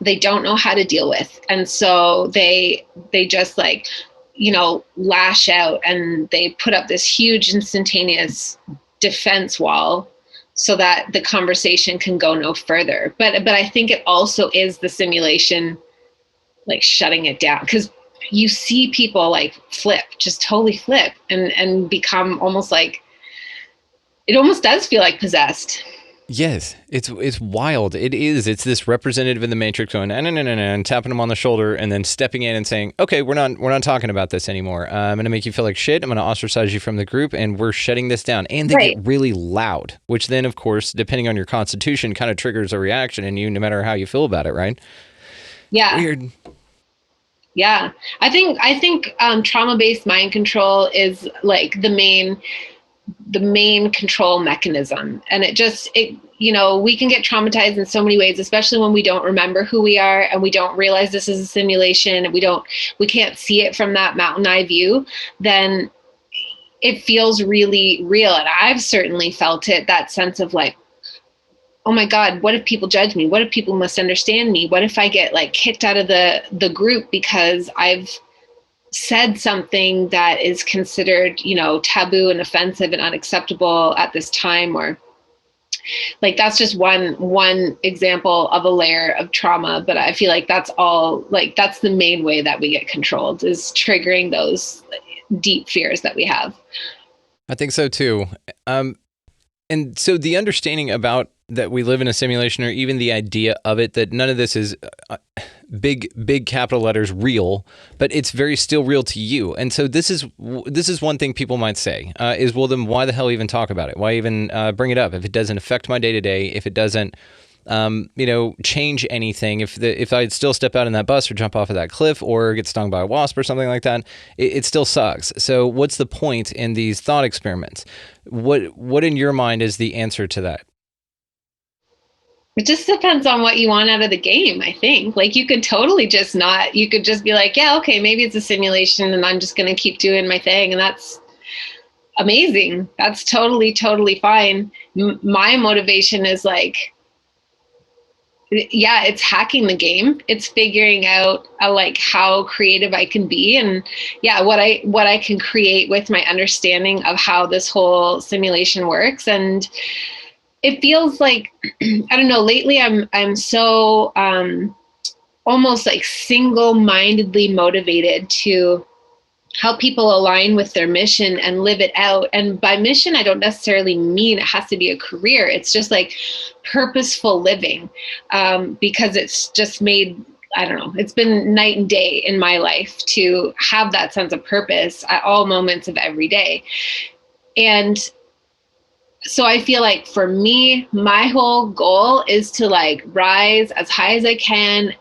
G: they don't know how to deal with. And so they just like, lash out, and they put up this huge instantaneous defense wall so that the conversation can go no further. But I think it also is the simulation, like shutting it down, because you see people like flip, just totally flip and become almost like, it almost does feel like possessed.
H: Yes, it's wild. It is. It's this representative in the Matrix going, no, and tapping him on the shoulder and then stepping in and saying, "Okay, we're not talking about this anymore. I'm going to make you feel like shit. I'm going to ostracize you from the group, and we're shutting this down." And they get really loud, which then, of course, depending on your constitution, kind of triggers a reaction in you, no matter how you feel about it, right?
G: Yeah.
H: Weird.
G: Yeah, I think trauma-based mind control is like the main control mechanism. And it we can get traumatized in so many ways, especially when we don't remember who we are and we don't realize this is a simulation and we can't see it from that mountain eye view. Then it feels really real. And I've certainly felt it, that sense of like, oh my God, what if people judge me? What if people misunderstand me? What if I get like kicked out of the group because I've said something that is considered, taboo and offensive and unacceptable at this time? Or Like that's just one example of a layer of trauma, but I feel like that's all, like that's the main way that we get controlled, is triggering those deep fears that we have.
H: I think so too. And so the understanding about that we live in a simulation, or even the idea of it, that none of this is big capital letters real, but it's very still real to you. And so this is one thing people might say is, well, then why the hell even talk about it? Why even bring it up if it doesn't affect my day to day? If it doesn't, change anything? If I'd still step out in that bus or jump off of that cliff or get stung by a wasp or something like that, it still sucks. So what's the point in these thought experiments? What in your mind is the answer to that?
G: It just depends on what you want out of the game, I think. Like you could totally just you could just be like, yeah, okay, maybe it's a simulation and I'm just going to keep doing my thing. And that's amazing. That's totally, totally fine. My motivation is like, yeah, it's hacking the game. It's figuring out like how creative I can be, and yeah, what I can create with my understanding of how this whole simulation works. And it feels like, I don't know, lately I'm so almost like single-mindedly motivated to help people align with their mission and live it out. And by mission, I don't necessarily mean it has to be a career. It's just like purposeful living, because it's just made, I don't know, it's been night and day in my life to have that sense of purpose at all moments of every day. And so I feel like for me, my whole goal is to like rise as high as I can,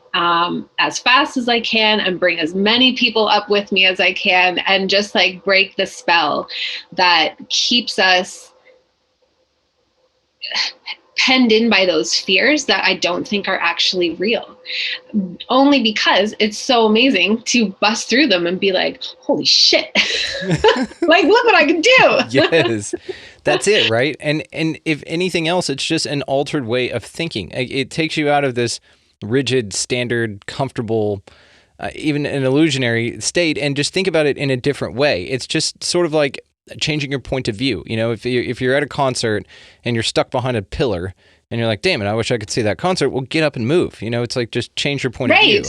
G: as fast as I can, and bring as many people up with me as I can, and just like break the spell that keeps us penned in by those fears that I don't think are actually real, only because it's so amazing to bust through them and be like, holy shit, like, look what I can do.
H: Yes, that's it, right? And if anything else, it's just an altered way of thinking. It takes you out of this rigid, standard, comfortable, even an illusionary state, and just think about it in a different way. It's just sort of like changing your point of view. You know, if you're at a concert and you're stuck behind a pillar and you're like, damn it, I wish I could see that concert. Well, get up and move. You know, it's like, just change your point of view.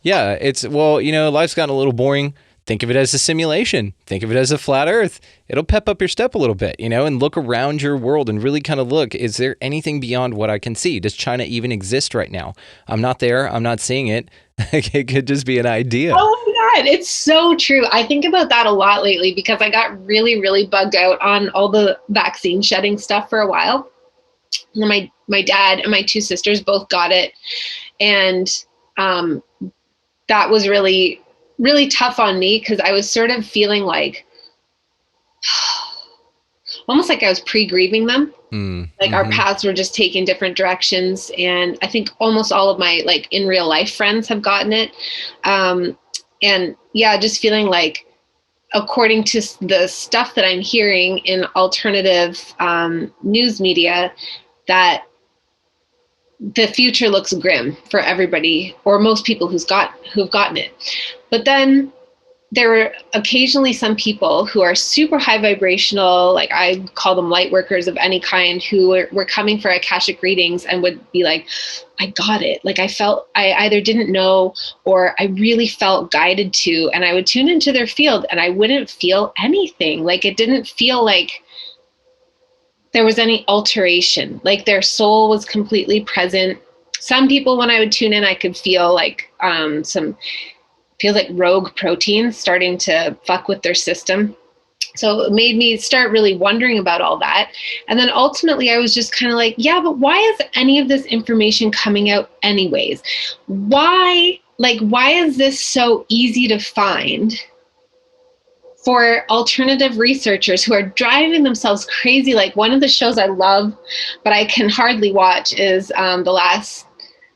H: Yeah. It's, well, you know, life's gotten a little boring. Think of it as a simulation. Think of it as a flat earth. It'll pep up your step a little bit, you know, and look around your world and really kind of look, is there anything beyond what I can see? Does China even exist right now? I'm not there. I'm not seeing it. It could just be an idea.
G: Oh my God, it's so true. I think about that a lot lately because I got really, really bugged out on all the vaccine shedding stuff for a while. And my dad and my two sisters both got it. And that was really, really tough on me because I was sort of feeling like, almost like I was pre-grieving them. Like our paths were just taking different directions. And I think almost all of my like in real life friends have gotten it. And yeah, just feeling like, according to the stuff that I'm hearing in alternative news media, that the future looks grim for everybody, or most people who've gotten it. But then there were occasionally some people who are super high vibrational, like I call them light workers of any kind, who were coming for Akashic readings and would be like, I got it. Like I either didn't know or I really felt guided to, and I would tune into their field and I wouldn't feel anything. Like it didn't feel like there was any alteration, like their soul was completely present. Some people, when I would tune in, I could feel like feels like rogue proteins starting to fuck with their system. So it made me start really wondering about all that. And then ultimately I was just kind of like, yeah, but why is any of this information coming out anyways? Why is this so easy to find for alternative researchers who are driving themselves crazy? Like one of the shows I love, but I can hardly watch, is The Last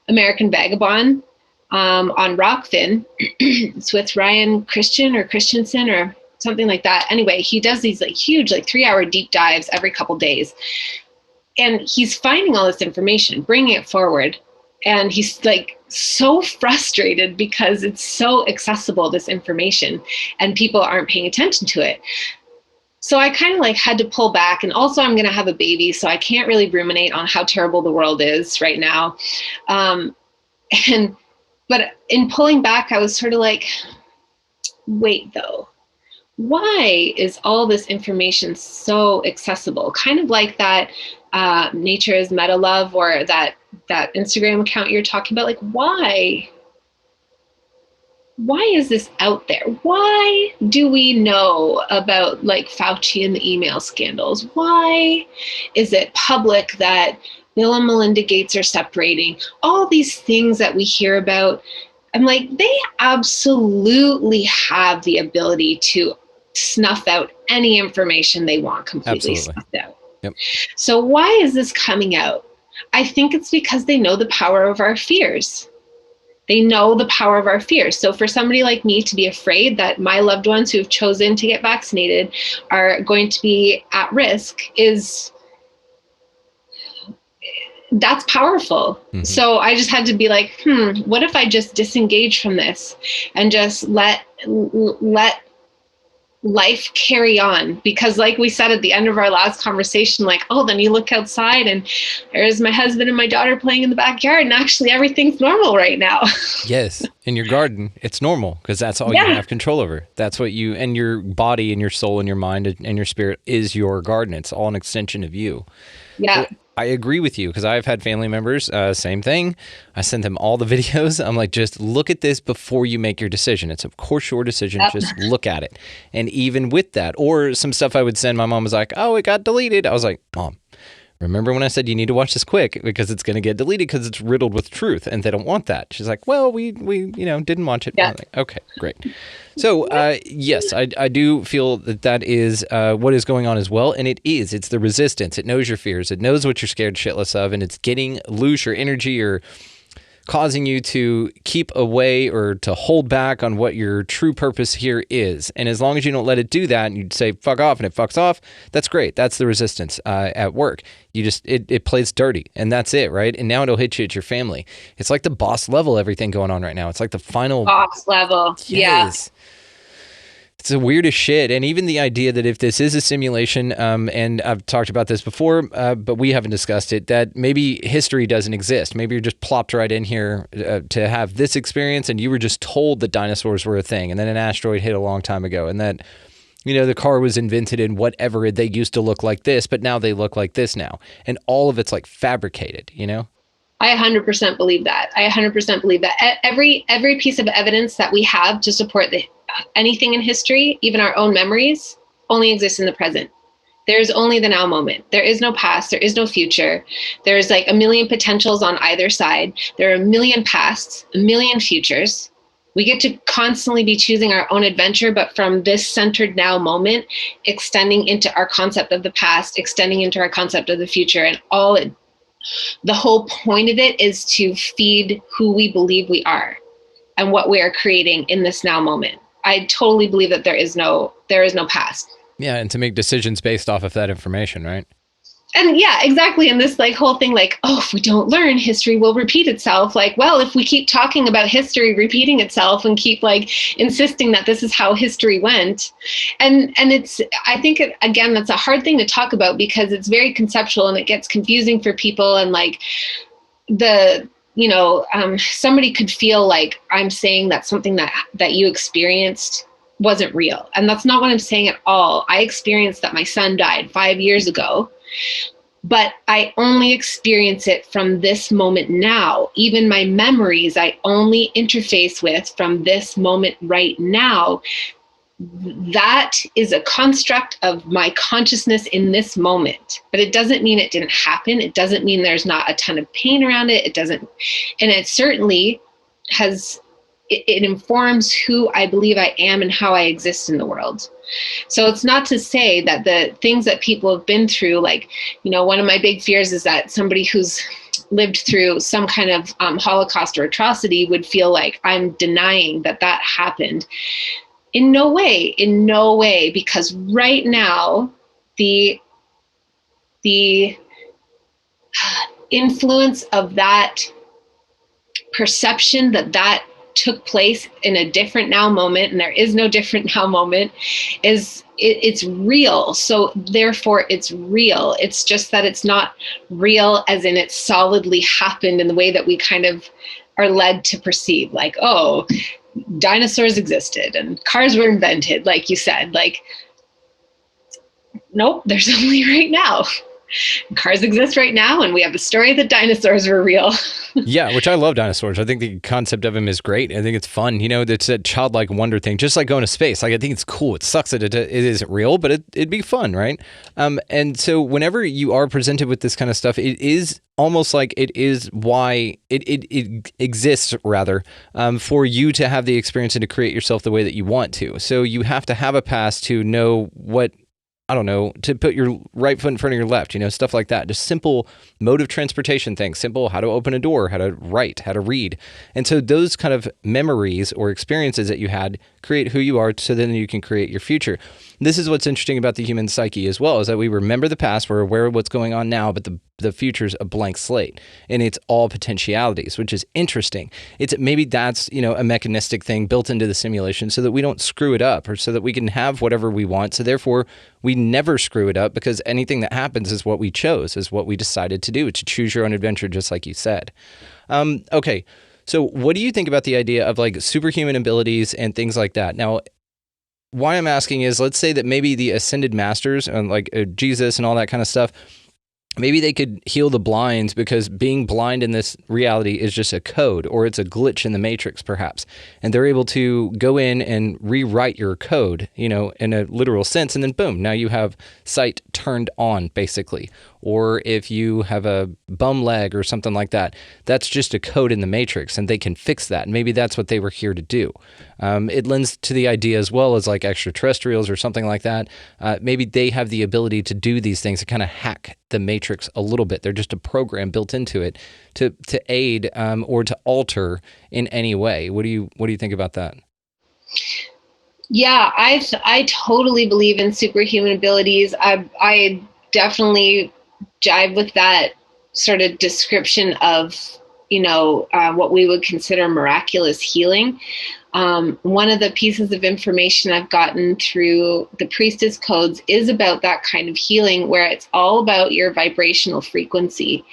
G: American Vagabond. On Rockfin. It's with Ryan Christensen or something like that. Anyway, he does these like huge, like 3-hour deep dives every couple days. And he's finding all this information, bringing it forward. And he's like so frustrated because it's so accessible, this information, and people aren't paying attention to it. so I kind of like had to pull back, and also I'm going to have a baby, so I can't really ruminate on how terrible the world is right now. But in pulling back, I was sort of like, wait though, why is all this information so accessible? Kind of like that Nature is Meta Love, or that Instagram account you're talking about. Like, why is this out there? Why do we know about like Fauci and the email scandals? Why is it public that Bill and Melinda Gates are separating? All these things that we hear about. I'm like, they absolutely have the ability to snuff out any information they want, completely snuffed out.
H: Yep.
G: So why is this coming out? I think it's because they know the power of our fears. They know the power of our fears. So for somebody like me to be afraid that my loved ones who have chosen to get vaccinated are going to be at risk that's powerful. Mm-hmm. So I just had to be like, what if I just disengage from this and just let life carry on? Because like we said at the end of our last conversation, like, oh, then you look outside and there's my husband and my daughter playing in the backyard, and actually everything's normal right now.
H: Yes. In your garden, it's normal because that's all you have control over. That's what and your body and your soul and your mind and your spirit is your garden. It's all an extension of you.
G: Yeah.
H: So I agree with you because I've had family members, same thing. I sent them all the videos. I'm like, just look at this before you make your decision. It's of course your decision. Yep. Just look at it. And even with that, or some stuff I would send, my mom was like, oh, it got deleted. I was like, Mom, remember when I said you need to watch this quick because it's going to get deleted because it's riddled with truth and they don't want that. She's like, well, we didn't watch it. Yeah. Like, okay, great. So, yes, I do feel that is what is going on as well. And it's the resistance. It knows your fears. It knows what you're scared shitless of. And it's getting loose your energy or causing you to keep away or to hold back on what your true purpose here is. And as long as you don't let it do that and you say fuck off and it fucks off, that's great. That's the resistance at work. You just, it plays dirty and that's it, right? And now it'll hit you at your family. It's like the boss level, everything going on right now. It's like the final
G: boss level.
H: Yes.
G: Yeah.
H: It's the weirdest shit. And even the idea that if this is a simulation, and I've talked about this before, but we haven't discussed it, that maybe history doesn't exist. Maybe you're just plopped right in here to have this experience and you were just told that dinosaurs were a thing and then an asteroid hit a long time ago and that, the car was invented and whatever, they used to look like this, but now they look like this now. And all of it's like fabricated,
G: I 100% believe that. I 100% believe that. Every piece of evidence that we have to support anything in history, even our own memories, only exists in the present. There's only the now moment. There is no past. There is no future. There's like a million potentials on either side. There are a million pasts, a million futures. We get to constantly be choosing our own adventure, but from this centered now moment, extending into our concept of the past, extending into our concept of the future, and the whole point of it is to feed who we believe we are and what we are creating in this now moment. I totally believe that there is no past.
H: Yeah, and to make decisions based off of that information, right?
G: And yeah, exactly. And this like whole thing, like, oh, if we don't learn, history will repeat itself. Like, well, if we keep talking about history repeating itself and keep like insisting that this is how history went, and I think again, that's a hard thing to talk about because it's very conceptual and it gets confusing for people. And like somebody could feel like I'm saying that something that you experienced wasn't real. And that's not what I'm saying at all. I experienced that my son died 5 years ago, but I only experience it from this moment now. Even my memories, I only interface with from this moment right now. That is a construct of my consciousness in this moment, but it doesn't mean it didn't happen. It doesn't mean there's not a ton of pain around it. It doesn't, and it certainly it informs who I believe I am and how I exist in the world. So it's not to say that the things that people have been through, like, one of my big fears is that somebody who's lived through some kind of Holocaust or atrocity would feel like I'm denying that happened. In no way, because right now, the influence of that perception that took place in a different now moment, and there is no different now moment, it's real. So therefore it's real. It's just that it's not real as in it solidly happened in the way that we kind of are led to perceive, like, oh, dinosaurs existed and cars were invented, like you said. Like, nope, there's only right now. Cars exist right now, and we have a story that dinosaurs were real.
H: Yeah, which I love dinosaurs. I think the concept of them is great. I think it's fun. You know, it's a childlike wonder thing, just like going to space. Like, I think it's cool. It sucks that it isn't real, but it'd be fun, right? And so whenever you are presented with this kind of stuff, it is almost like it is why it exists, rather, for you to have the experience and to create yourself the way that you want to. So you have to have a past to know what, I don't know, to put your right foot in front of your left, you know, stuff like that. Just simple mode of transportation things, simple how to open a door, how to write, how to read. And so those kind of memories or experiences that you had create who you are, so then you can create your future. This is what's interesting about the human psyche as well, is that we remember the past, we're aware of what's going on now, but the future's a blank slate, and it's all potentialities, which is interesting. It's maybe that's, you know, a mechanistic thing built into the simulation so that we don't screw it up, or so that we can have whatever we want. So therefore we never screw it up, because anything that happens is what we chose, is what we decided to do, to choose your own adventure, just like you said. Okay. So what do you think about the idea of like superhuman abilities and things like that? Now, why I'm asking is, let's say that maybe the ascended masters and like Jesus and all that kind of stuff, maybe they could heal the blind, because being blind in this reality is just a code, or it's a glitch in the matrix perhaps. And they're able to go in and rewrite your code, you know, in a literal sense. And then boom, now you have sight turned on basically. Or if you have a bum leg or something like that, that's just a code in the matrix, and they can fix that. And maybe that's what they were here to do. It lends to the idea as well as like extraterrestrials or something like that. Maybe they have the ability to do these things, to kind of hack the matrix a little bit. They're just a program built into it to aid or to alter in any way. What do you think about that?
G: Yeah, I totally believe in superhuman abilities. I definitely jive with that sort of description of, you know, what we would consider miraculous healing. One of the pieces of information I've gotten through the priestess codes is about that kind of healing, where it's all about your vibrational frequency.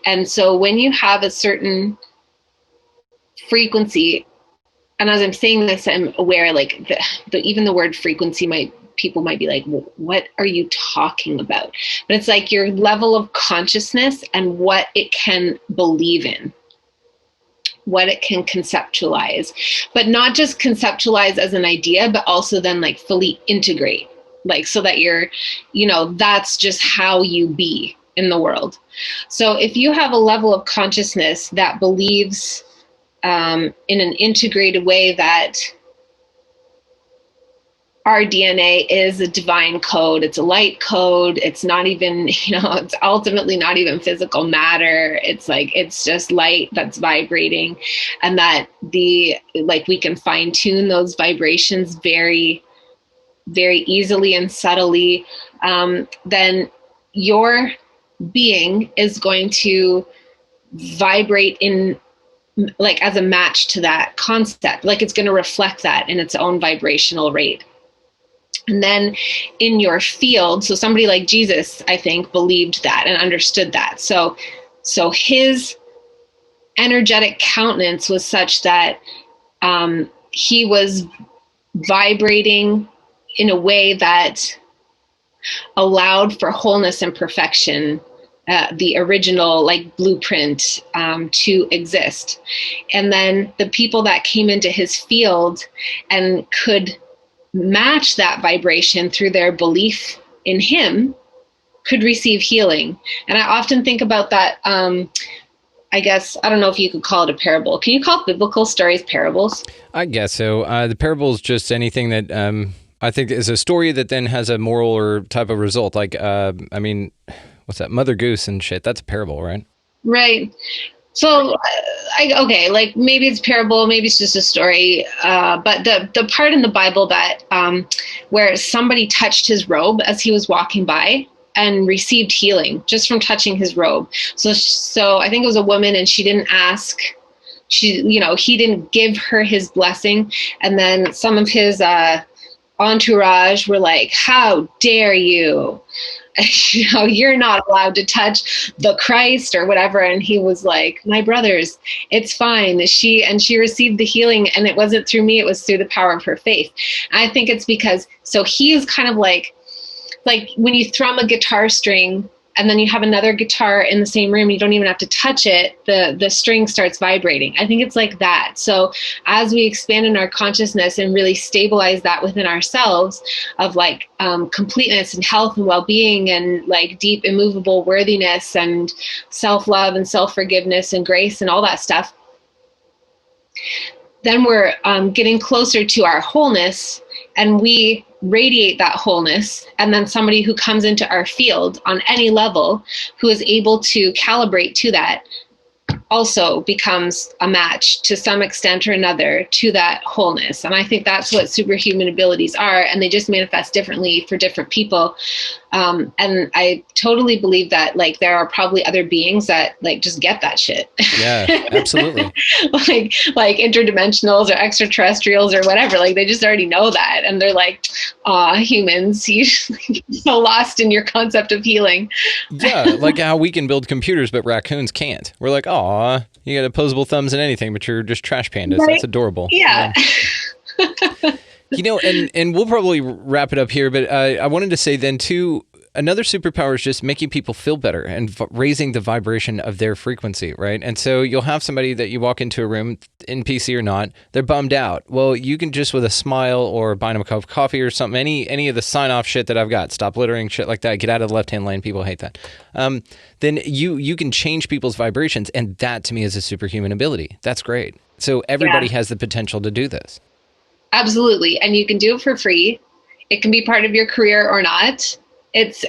G: And so when you have a certain frequency, and as I'm saying this, I'm aware, like even the word frequency people might be like, what are you talking about? But it's like your level of consciousness and what it can believe in, what it can conceptualize, but not just conceptualize as an idea, but also then like fully integrate, like so that you're, you know, that's just how you be in the world. So if you have a level of consciousness that believes in an integrated way that our DNA is a divine code, it's a light code, it's not even, you know, it's ultimately not even physical matter. It's like, it's just light that's vibrating, and that we can fine tune those vibrations very, very easily and subtly. Then your being is going to vibrate in, like, as a match to that concept. Like, it's going to reflect that in its own vibrational rate. And then in your field, so somebody like Jesus, I think, believed that and understood that. So his energetic countenance was such that he was vibrating in a way that allowed for wholeness and perfection, the original like blueprint to exist. And then the people that came into his field and could match that vibration through their belief in him could receive healing. And I often think about that. I guess, I don't know if you could call it a parable. Can you call biblical stories parables?
H: I guess so. The parable is just anything that I think is a story that then has a moral or type of result. Like, I mean, what's that? Mother Goose and shit. That's a parable, right?
G: Right. So, okay, like maybe it's parable, maybe it's just a story. But the part in the Bible that where somebody touched his robe as he was walking by and received healing just from touching his robe. So I think it was a woman, and she didn't ask he didn't give her his blessing. And then some of his entourage were like, how dare you? You're not allowed to touch the Christ or whatever. And he was like, my brothers, it's fine. She received the healing, and it wasn't through me, it was through the power of her faith. And I think it's because, so he's kind of like when you thrum a guitar string and then you have another guitar in the same room, you don't even have to touch it, the string starts vibrating. I think it's like that. So as we expand in our consciousness and really stabilize that within ourselves of like completeness and health and well-being and like deep immovable worthiness and self-love and self-forgiveness and grace and all that stuff, then we're getting closer to our wholeness, and we radiate that wholeness. And then somebody who comes into our field on any level who is able to calibrate to that also becomes a match to some extent or another to that wholeness. And I think that's what superhuman abilities are, and they just manifest differently for different people. And I totally believe that like there are probably other beings that like just get that shit. Yeah, absolutely. like interdimensionals or extraterrestrials or whatever. Like they just already know that, and they're like, "Aw, humans, you're so lost in your concept of healing."
H: Yeah, like how we can build computers, but raccoons can't. We're like, "Aw, you got opposable thumbs and anything, but you're just trash pandas." Right? That's adorable.
G: Yeah.
H: And we'll probably wrap it up here, but I wanted to say then too, another superpower is just making people feel better and raising the vibration of their frequency, right? And so you'll have somebody that you walk into a room, in PC or not, they're bummed out. Well, you can just with a smile or buying them a cup of coffee or something, any of the sign-off shit that I've got, stop littering, shit like that, get out of the left-hand lane, people hate that. Then you can change people's vibrations, and that to me is a superhuman ability. That's great. So everybody has the potential to do this.
G: Absolutely. And you can do it for free. It can be part of your career or not. It's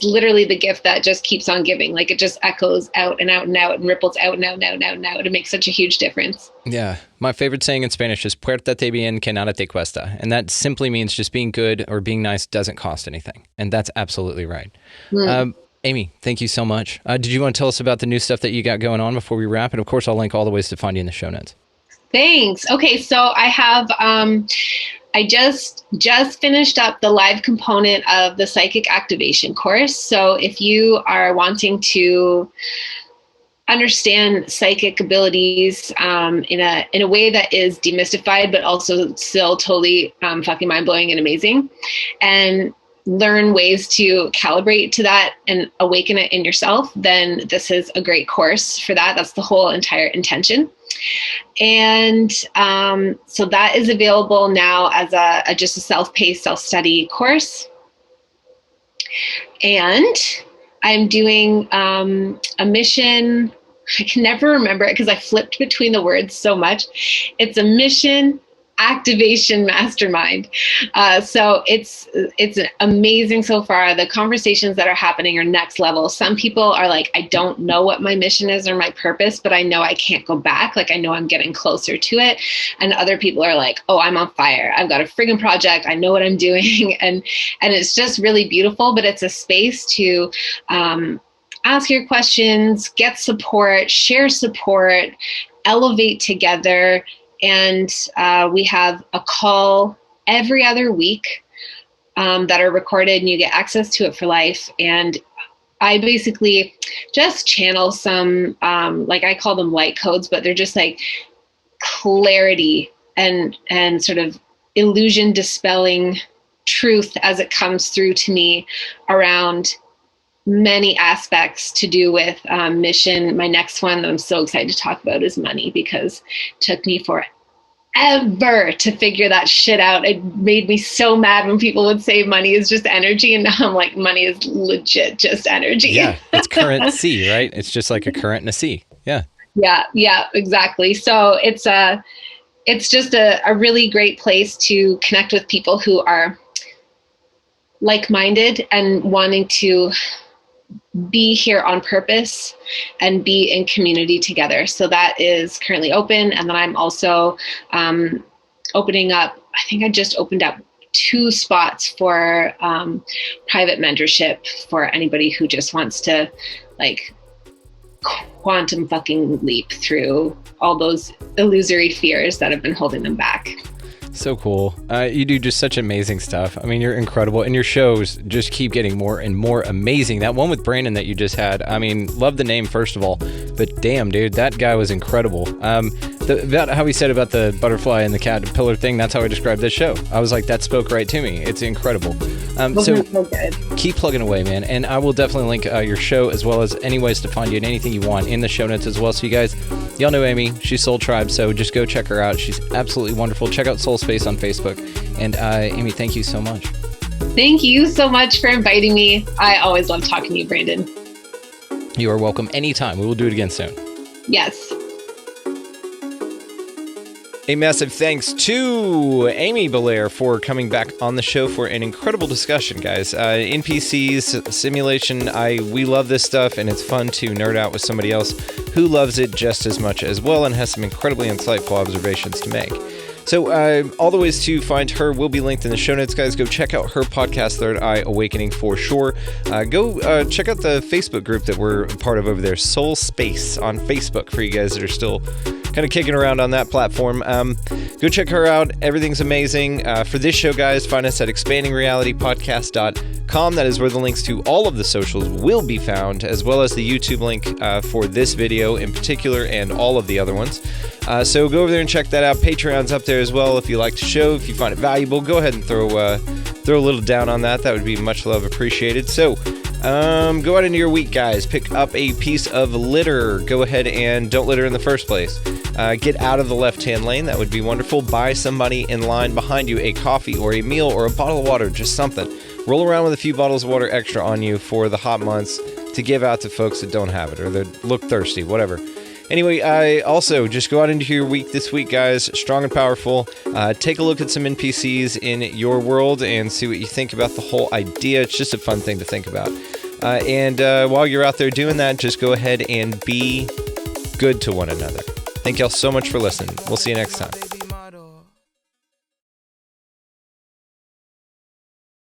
G: literally the gift that just keeps on giving. Like it just echoes out and out and out and ripples out and out and out and out and out. It makes such a huge difference.
H: Yeah. My favorite saying in Spanish is puerta te bien que nada te cuesta. And that simply means just being good or being nice doesn't cost anything. And that's absolutely right. Amy, thank you so much. Did you want to tell us about the new stuff that you got going on before we wrap? And of course, I'll link all the ways to find you in the show notes.
G: Thanks. Okay, so I have, I just finished up the live component of the psychic activation course. So if you are wanting to understand psychic abilities in a way that is demystified, but also still totally fucking mind-blowing and amazing, and learn ways to calibrate to that and awaken it in yourself, then this is a great course for that. That's the whole entire intention. And so that is available now as just a self-paced, self-study course. And I'm doing a mission. I can never remember it because I flipped between the words so much. It's a mission activation mastermind. So it's amazing so far. The conversations that are happening are next level. Some people are like, I don't know what my mission is or my purpose, but I know I can't go back. Like I know I'm getting closer to it. And other people are like, oh, I'm on fire. I've got a friggin' project. I know what I'm doing. And it's just really beautiful, but it's a space to ask your questions, get support, share support, elevate together. And we have a call every other week that are recorded, and you get access to it for life. And I basically just channel some, like I call them light codes, but they're just like clarity and sort of illusion dispelling truth as it comes through to me around many aspects to do with mission. My next one that I'm so excited to talk about is money, because it took me forever to figure that shit out. It made me so mad when people would say money is just energy, and now I'm like, money is legit just energy.
H: Yeah, it's current C, right? It's just like a current in a sea. Yeah.
G: Yeah, exactly. So it's just a really great place to connect with people who are like-minded and wanting to be here on purpose and be in community together. So that is currently open. And then I'm also opening up, I think I just opened up 2 spots for private mentorship for anybody who just wants to like quantum fucking leap through all those illusory fears that have been holding them back.
H: So cool. You do just such amazing stuff. I mean, you're incredible, and your shows just keep getting more and more amazing. That one with Brandon that you just had, I mean, love the name, first of all, but damn, dude, that guy was incredible. About how he said about the butterfly and the caterpillar thing, that's how I described this show. I was like, that spoke right to me. It's incredible. So
G: good.
H: Keep plugging away, man, and I will definitely link your show as well as any ways to find you and anything you want in the show notes as well. So you guys, y'all know Amy, she's Soul Tribe, so just go check her out. She's absolutely wonderful. Check out Soul Space on Facebook. And Amy, thank you so much.
G: Thank you so much for inviting me. I always love talking to you, Brandon.
H: You are welcome anytime. We will do it again soon.
G: Yes.
H: A massive thanks to Amy Belair for coming back on the show for an incredible discussion, guys. NPCs, simulation, we love this stuff, and it's fun to nerd out with somebody else who loves it just as much as well and has some incredibly insightful observations to make. So all the ways to find her will be linked in the show notes, guys. Go check out her podcast, Third Eye Awakening, for sure. Go check out the Facebook group that we're a part of over there, Soul Space on Facebook, for you guys that are still kind of kicking around on that platform. Go check her out. Everything's amazing. For this show, guys, find us at expandingrealitypodcast.com. That is where the links to all of the socials will be found, as well as the YouTube link for this video in particular and all of the other ones. So go over there and check that out. Patreon's up there as well. If you like the show, if you find it valuable, go ahead and throw a little down on that. That would be much love appreciated. So go out into your week, guys. Pick up a piece of litter. Go ahead and don't litter in the first place. Get out of the left-hand lane. That would be wonderful. Buy somebody in line behind you a coffee or a meal or a bottle of water, just something. Roll around with a few bottles of water extra on you for the hot months to give out to folks that don't have it or that look thirsty, whatever. Anyway, I also just go out into your week this week, guys, strong and powerful. Take a look at some NPCs in your world and see what you think about the whole idea. It's just a fun thing to think about. And while you're out there doing that, just go ahead and be good to one another. Thank y'all so much for listening. We'll see you next time.